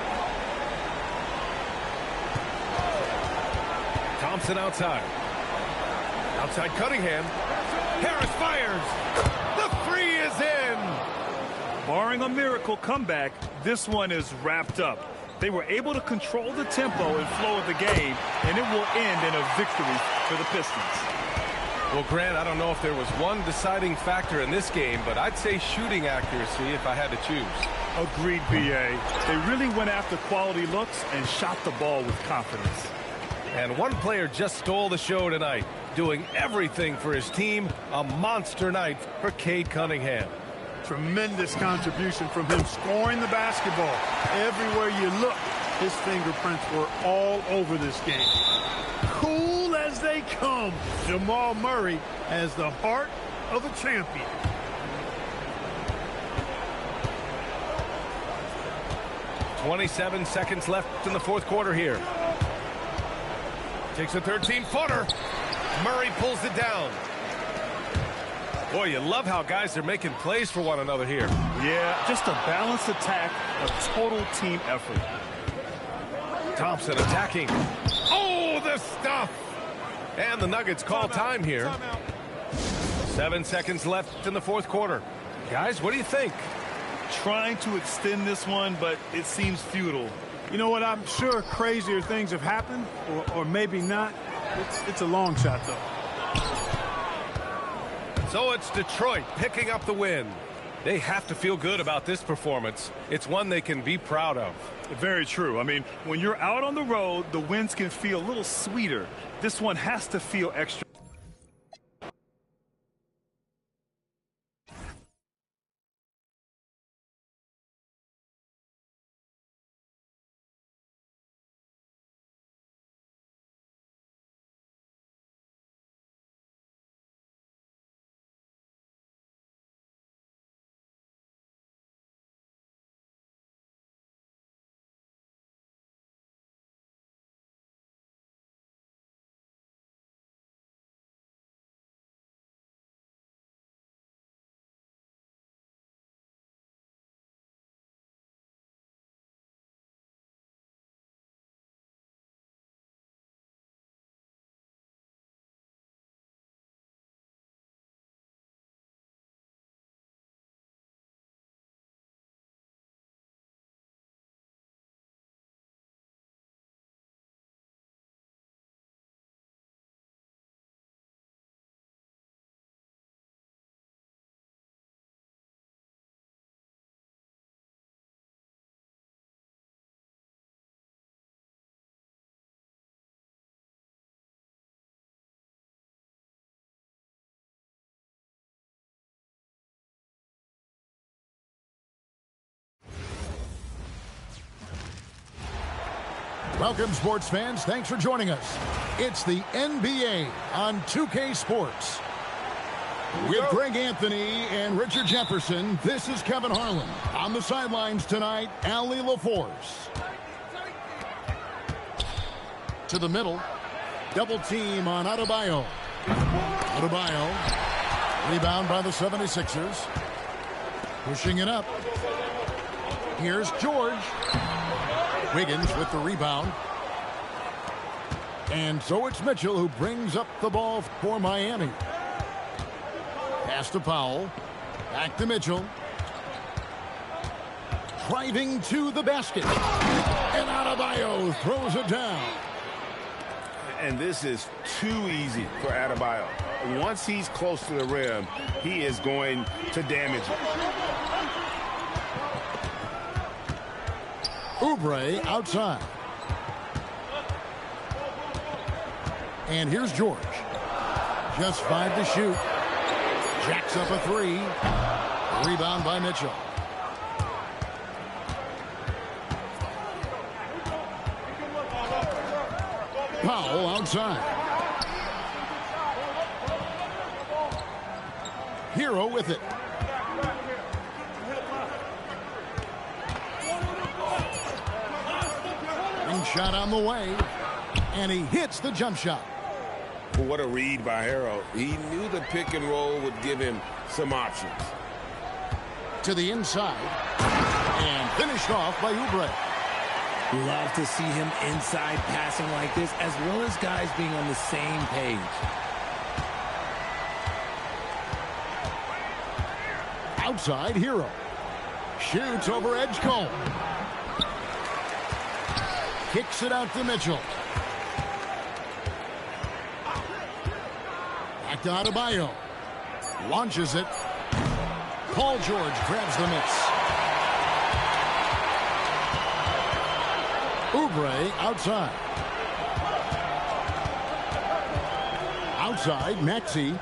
Thompson outside. Outside Cunningham. Harris fires. The 3 is in. Barring a miracle comeback, this one is wrapped up. They were able to control the tempo and flow of the game, and it will end in a victory for the Pistons. Well, Grant, I don't know if there was one deciding factor in this game, but I'd say shooting accuracy if I had to choose. Agreed, B.A. They really went after quality looks and shot the ball with confidence. And one player just stole the show tonight, doing everything for his team. A monster night for Cade Cunningham. Tremendous contribution from him, scoring the basketball. Everywhere you look, his fingerprints were all over this game. Cool as they come, Jamal Murray has the heart of a champion. .27 seconds left in the fourth quarter here. Takes a 13-footer. Murray pulls it down. Boy, you love how guys are making plays for one another here. Yeah, just a balanced attack, a total team effort. Thompson attacking. Oh, the stuff! And the Nuggets call time here. 7 seconds left in the fourth quarter. Guys, what do you think? Trying to extend this one, but it seems futile. You know what? I'm sure crazier things have happened, or maybe not. It's a long shot, though. So it's Detroit picking up the win. They have to feel good about this performance. It's one they can be proud of. Very true. I mean, when you're out on the road, the wins can feel a little sweeter. This one has to feel extra. Welcome, sports fans. Thanks for joining us. It's the NBA on 2K Sports. With Greg Anthony and Richard Jefferson, this is Kevin Harlan. On the sidelines tonight, Allie LaForce. To the middle. Double team on Adebayo. Adebayo. Rebound by the 76ers. Pushing it up. Here's George. Wiggins with the rebound. And so it's Mitchell who brings up the ball for Miami. Pass to Powell. Back to Mitchell. Driving to the basket. And Adebayo throws it down. And this is too easy for Adebayo. Once he's close to the rim, he is going to damage it. Oubre outside. And here's George. Just 5 to shoot. Jacks up a 3. Rebound by Mitchell. Powell outside. Hero with it. Shot on the way, and he hits the jump shot. What a read by Harrell. He knew the pick and roll would give him some options. To the inside, and finished off by Oubre. Love to see him inside passing like this, as well as guys being on the same page. Outside, Hero. Shoots over Edgecombe. Kicks it out to Mitchell. Back to Adebayo. Launches it. Paul George grabs the miss. Oubre outside. Outside, Maxey.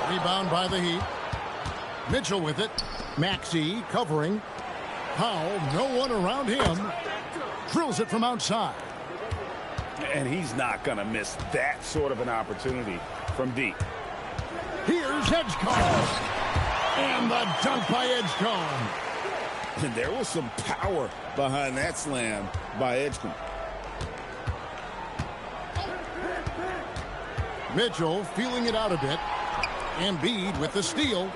Rebound by the Heat. Mitchell with it. Maxey covering. Powell, no one around him. Drills it from outside. And he's not going to miss that sort of an opportunity from deep. Here's Edgecombe. And the dunk by Edgecombe. And there was some power behind that slam by Edgecombe. Mitchell feeling it out a bit. Embiid with the steal.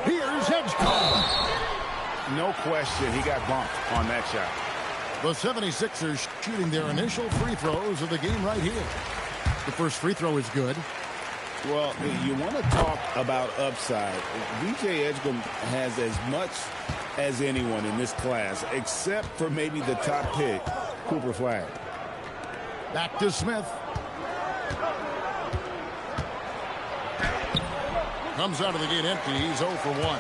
Here's Edgecombe. No question, he got bumped on that shot. The 76ers shooting their initial free throws of the game right here. The first free throw is good. Well, you want to talk about upside. VJ Edgecombe has as much as anyone in this class, except for maybe the top pick, Cooper Flag. Back to Smith. Comes out of the gate empty. He's 0 for 1.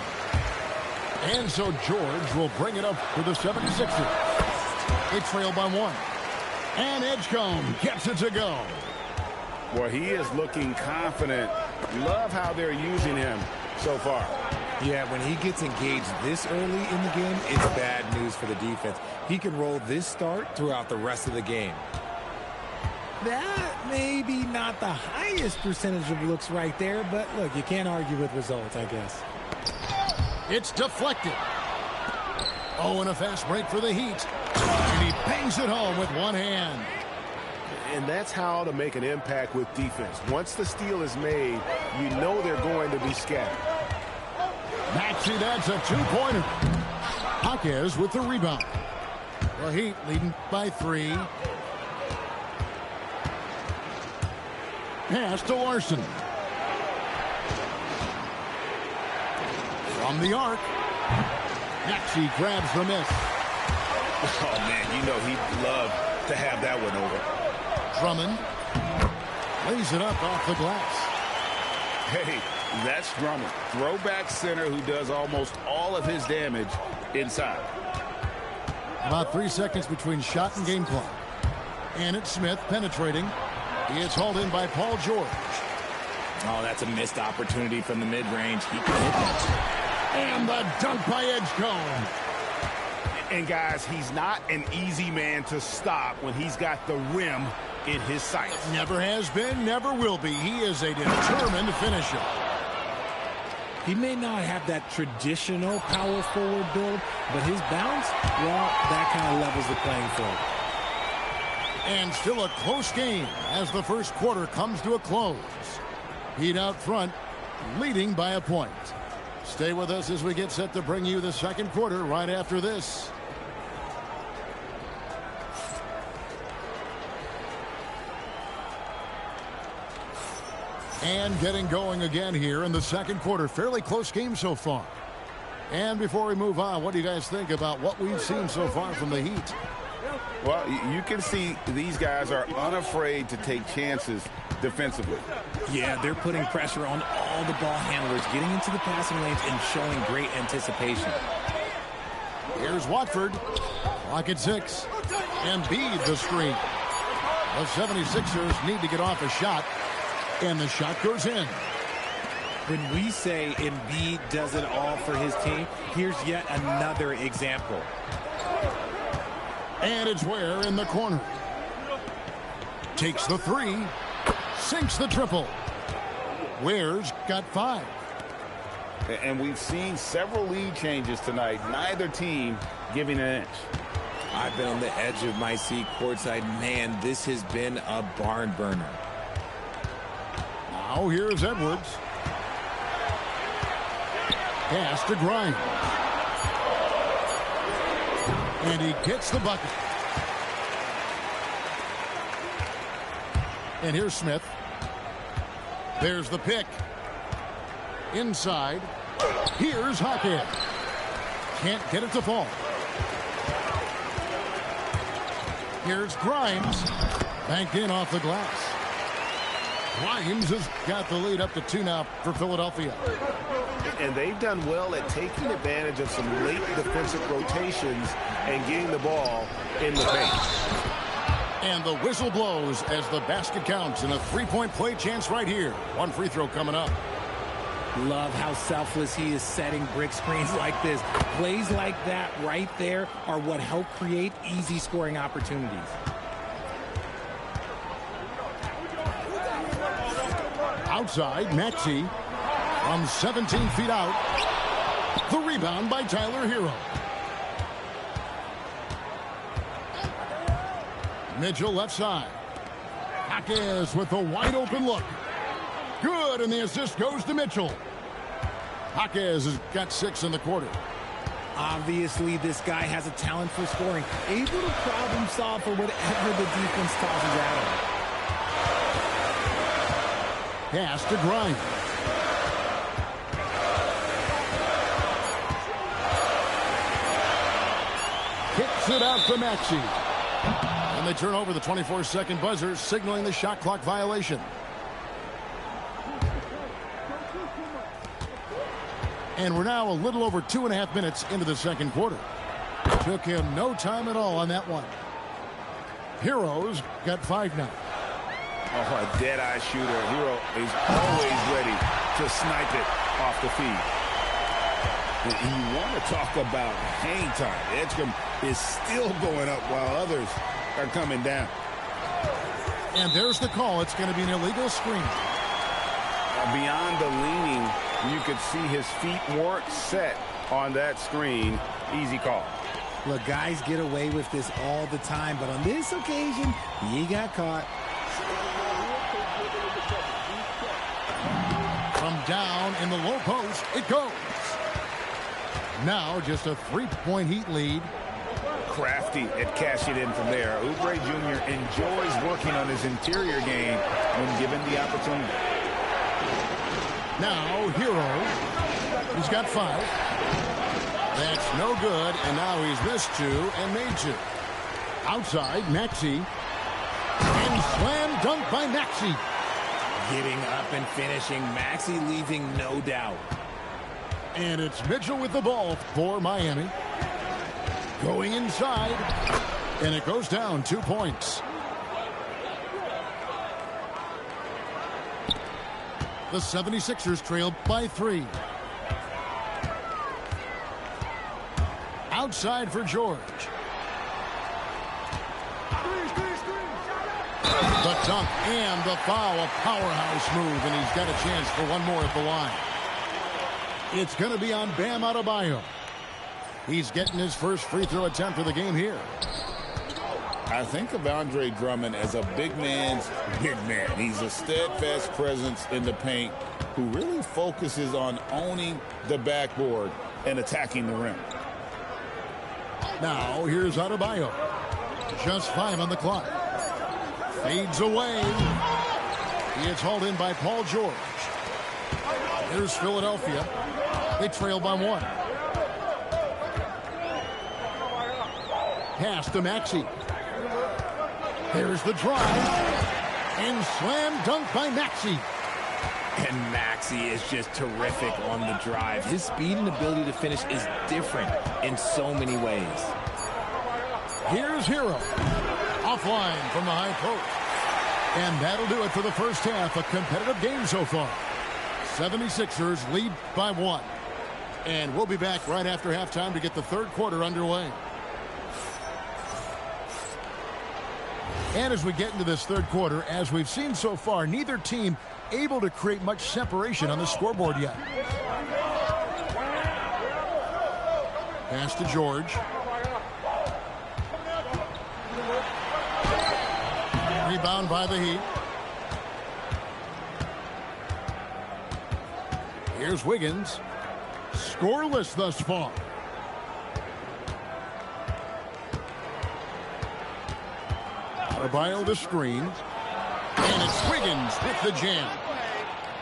And so George will bring it up for the 76ers. They trail by 1. And Edgecombe gets it to go. Boy, he is looking confident. Love how they're using him so far. Yeah, when he gets engaged this early in the game, it's bad news for the defense. He can roll this start throughout the rest of the game. That may be not the highest percentage of looks right there, but look, you can't argue with results, I guess. It's deflected. Oh, and a fast break for the Heat. And he bangs it home with one hand. And that's how to make an impact with defense. Once the steal is made, you know they're going to be scattered. Maxey, that's a two-pointer. Jaquez with the rebound. The Heat leading by 3. Pass to Larson. From the arc. Maxey grabs the miss. Oh, man, you know he'd love to have that one over. Drummond lays it up off the glass. Hey, that's Drummond. Throwback center who does almost all of his damage inside. About 3 seconds between shot and game clock. And it's Smith penetrating. He is hauled in by Paul George. Oh, that's a missed opportunity from the mid-range. He can hit that. And the dunk by Edgecombe. And, guys, he's not an easy man to stop when he's got the rim in his sights. Never has been, never will be. He is a determined finisher. He may not have that traditional power forward build, but his bounce, well, that kind of levels the playing field. And still a close game as the first quarter comes to a close. Heat out front, leading by a point. Stay with us as we get set to bring you the second quarter right after this. And getting going again here in the second quarter. Fairly close game so far. And before we move on, what do you guys think about what we've seen so far from the Heat? Well, you can see these guys are unafraid to take chances defensively. Yeah, they're putting pressure on all the ball handlers, getting into the passing lanes and showing great anticipation. Here's Watford. Clock at 6. Embiid the screen. The 76ers need to get off a shot. And the shot goes in. When we say Embiid does it all for his team, here's yet another example. And it's Ware in the corner. Takes the 3. Sinks the triple. Ware's got 5. And we've seen several lead changes tonight. Neither team giving an inch. I've been on the edge of my seat courtside. Man, this has been a barn burner. Now here's Edwards. Pass to Grimes. And he gets the bucket. And here's Smith. There's the pick. Inside. Here's Hackett. Can't get it to fall. Here's Grimes. Banked in off the glass. Grimes has got the lead up to 2 now for Philadelphia. And they've done well at taking advantage of some late defensive rotations and getting the ball in the paint. And the whistle blows as the basket counts and a 3-point play chance right here. 1 free throw coming up. Love how selfless he is setting brick screens like this. Plays like that right there are what help create easy scoring opportunities. Outside, Maxey from 17 feet out. The rebound by Tyler Hero. Mitchell left side. Jaquez with a wide open look. Good, and the assist goes to Mitchell. Jaquez has got 6 in the quarter. Obviously, this guy has a talent for scoring. Able to problem solve for whatever the defense tosses at him. Pass to Grimes. Kicks it out to Maxey. And they turn over the 24-second buzzer, signaling the shot clock violation. And we're now a little over 2.5 minutes into the second quarter. Took him no time at all on that one. Hero's got 5 now. Oh, a dead-eye shooter. Hero is always ready to snipe it off the feed. And you want to talk about hang time. Edgecombe is still going up while others are coming down. And there's the call. It's going to be an illegal screen. Beyond the leaning, you could see his feet weren't set on that screen. Easy call. Look, guys get away with this all the time, but on this occasion, he got caught. From down in the low post, it goes. Now just a 3-point Heat lead. Crafty at cashing in from there. Oubre Jr. enjoys working on his interior game when given the opportunity. Now Hero. He's got 5. That's no good, and now he's missed 2 and made 2. Outside, Maxey. And slam dunk by Maxey. Getting up and finishing. Maxey leaving no doubt. And it's Mitchell with the ball for Miami. Going inside. And it goes down 2 points. The 76ers trail by 3. Outside for George. The dunk and the foul. A powerhouse move, and he's got a chance for one more at the line. It's going to be on Bam Adebayo. He's getting his first free throw attempt of the game here. I think of Andre Drummond as a big man's big man. He's a steadfast presence in the paint who really focuses on owning the backboard and attacking the rim. Now here's Adebayo. Just 5 on the clock. Fades away. He is hauled in by Paul George. Here's Philadelphia. They trail by 1. Pass to Maxey. There's the drive. And slam dunk by Maxey. And Maxey is just terrific on the drive. His speed and ability to finish is different in so many ways. Here's Hero. Offline from the high post. And that'll do it for the first half. A competitive game so far. 76ers lead by 1. And we'll be back right after halftime to get the third quarter underway. And as we get into this third quarter, as we've seen so far, neither team able to create much separation on the scoreboard yet. Pass to George. Rebound by the Heat. Here's Wiggins. Scoreless thus far. Adebayo the screen. And it's Wiggins with the jam.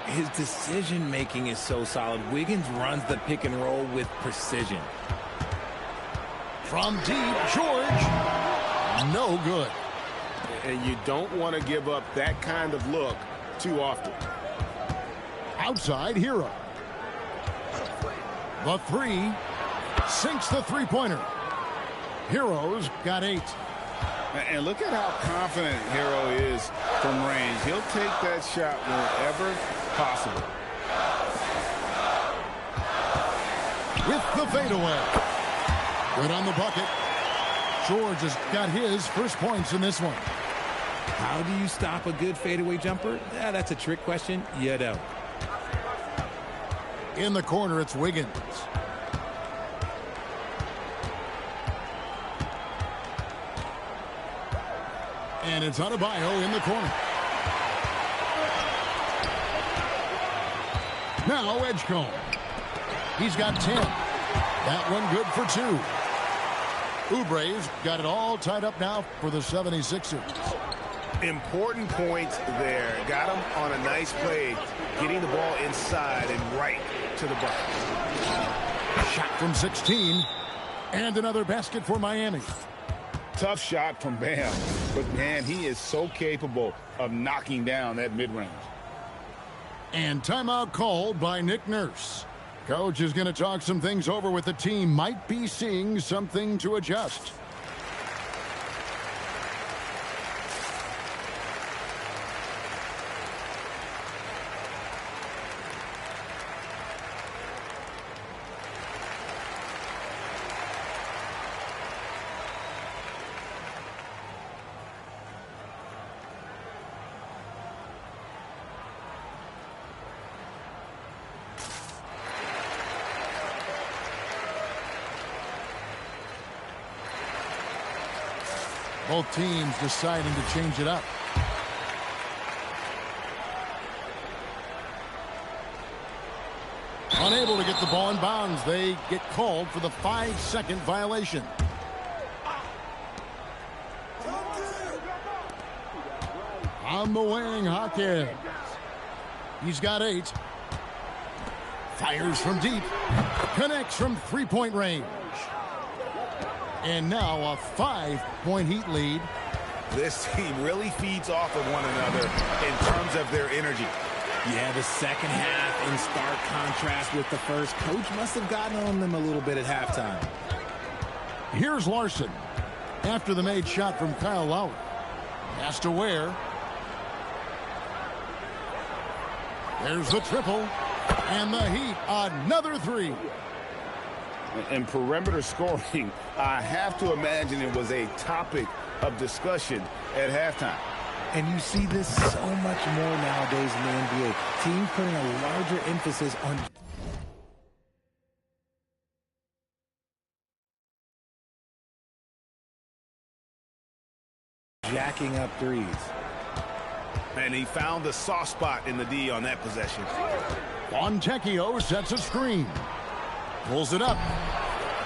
his decision-making is so solid. Wiggins runs the pick and roll with precision. From deep, George. No good. And you don't want to give up that kind of look too often. Outside, Hero. The three. Sinks the three-pointer. Hero's got 8. And look at how confident Hero is from range. He'll take that shot wherever possible. With the fadeaway. Good on the bucket. George has got his first points in this one. How do you stop a good fadeaway jumper? Yeah, that's a trick question. You don't. In the corner, it's Wiggins. And it's Adebayo in the corner. Now Edgecombe. He's got 10. That one good for 2. Oubre's got it all tied up now for the 76ers. Important points there. Got him on a nice play, getting the ball inside and right to the bucket. Shot from 16. And another basket for Miami. Tough shot from Bam, but man, he is so capable of knocking down that mid-range. And timeout called by Nick Nurse. Coach is going to talk some things over with the team. Might be seeing something to adjust. Both teams deciding to change it up. Unable to get the ball in bounds. They get called for the 5-second violation. On the wing, Hawkins. He's got 8. Fires from deep. Connects from three-point range. And now a 5-point Heat lead. This team really feeds off of one another in terms of their energy. Yeah, the second half in stark contrast with the first. Coach must have gotten on them a little bit at halftime. Here's Larson. After the made shot from Kyle Lowry. Pass to Ware. There's the triple. And the Heat, another 3. And perimeter scoring, I have to imagine it was a topic of discussion at halftime. And you see this so much more nowadays in the NBA. Teams putting a larger emphasis on jacking up threes. And he found the soft spot in the D on that possession. Fontecchio sets a screen. Pulls it up.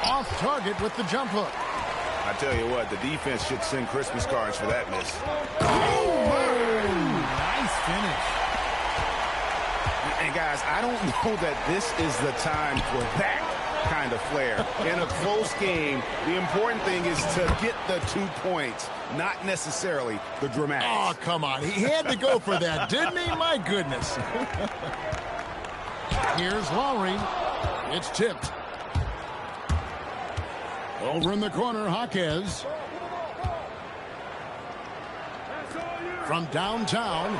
Off target with the jump hook. I tell you what, the defense should send Christmas cards for that miss. Oh, nice finish. And guys, I don't know that this is the time for that kind of flair. In a close game, the important thing is to get the 2 points, not necessarily the dramatics. Oh, come on. He had to go for that, didn't he? My goodness. Here's Lowry. It's tipped. Over in the corner, Hawkins. From downtown,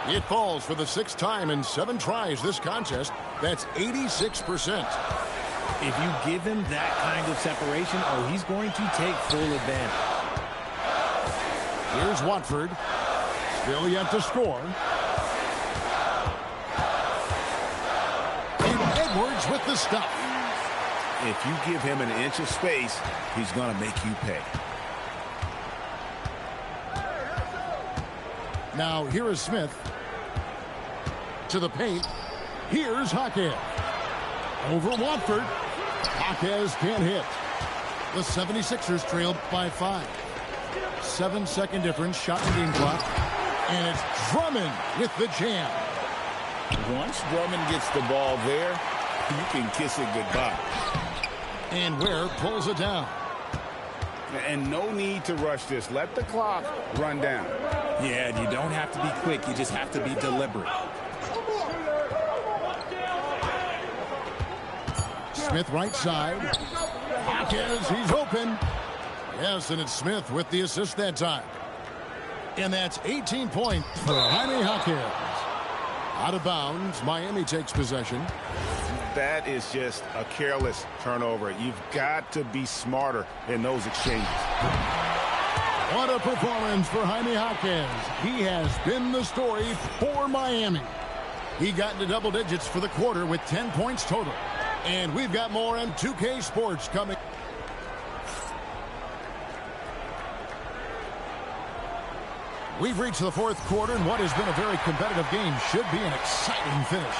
it falls for the 6th time in 7 tries this contest. That's 86%. If you give him that kind of separation, oh, he's going to take full advantage. Here's Watford. Still yet to score. And Edwards with the stop. If you give him an inch of space, he's going to make you pay. Now here is Smith. To the paint. Here's Hawkins. Over Watford. Hawkins can't hit. The 76ers trailed by 5. 7-second difference, shot and game clock. And it's Drummond with the jam. Once Drummond gets the ball there, you can kiss it goodbye. And Ware pulls it down. And no need to rush this. Let the clock run down. Yeah, you don't have to be quick. You just have to be deliberate. Smith right side. Jaquez, he's open. Yes, and it's Smith with the assist that time. And that's 18 points for Jaime Jaquez. Out of bounds, Miami takes possession. That is just a careless turnover. You've got to be smarter in those exchanges. What a performance for Jaime Jaquez. He has been the story for Miami. He got into double digits for the quarter with 10 points total. And we've got more on 2K Sports coming. We've reached the fourth quarter, and what has been a very competitive game should be an exciting finish.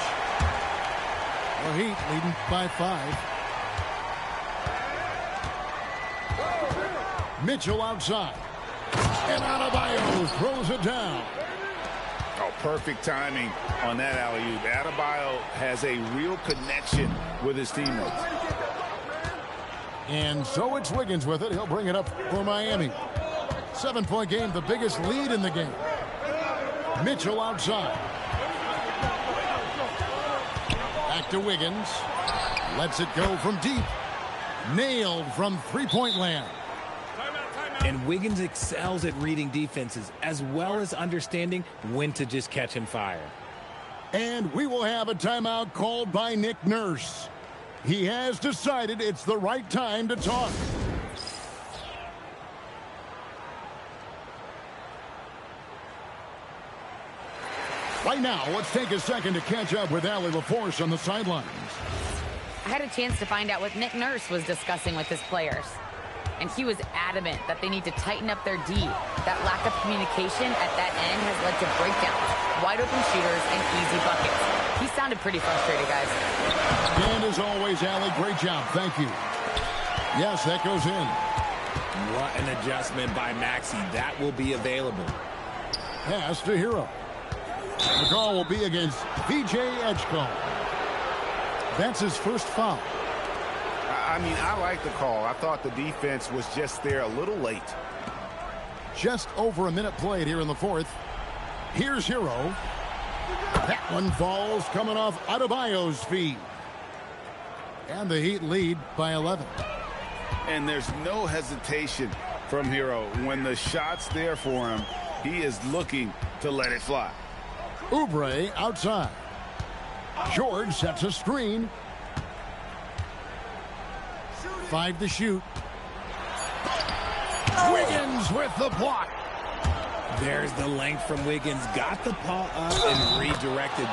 The Heat leading by 5. Mitchell outside. And Adebayo throws it down. Oh, perfect timing on that alley-oop. Adebayo has a real connection with his teammates. And so it's Wiggins with it. He'll bring it up for Miami. 7-point game, the biggest lead in the game. Mitchell outside. Back to Wiggins. Lets it go from deep. Nailed from three-point land. And Wiggins excels at reading defenses as well as understanding when to just catch and fire. And we will have a timeout called by Nick Nurse. He has decided it's the right time to talk. Right now, let's take a second to catch up with Allie LaForce on the sidelines. I had a chance to find out what Nick Nurse was discussing with his players. And he was adamant that they need to tighten up their D. That lack of communication at that end has led to breakdowns, wide open shooters, and easy buckets. He sounded pretty frustrated, guys. And as always, Allie, great job. Thank you. Yes, that goes in. What an adjustment by Maxey. That will be available. Pass to Hero. The call will be against VJ Edgecombe. That's his first foul. I mean, I like the call. I thought the defense was just there a little late. Just over a minute played here in the fourth. Here's Hero. That one falls coming off Adebayo's feet. And the Heat lead by 11. And there's no hesitation from Hero. When the shot's there for him, he is looking to let it fly. Oubre outside. George sets a screen. 5 to shoot. Wiggins with the block. There's the length from Wiggins. Got the paw up and redirected.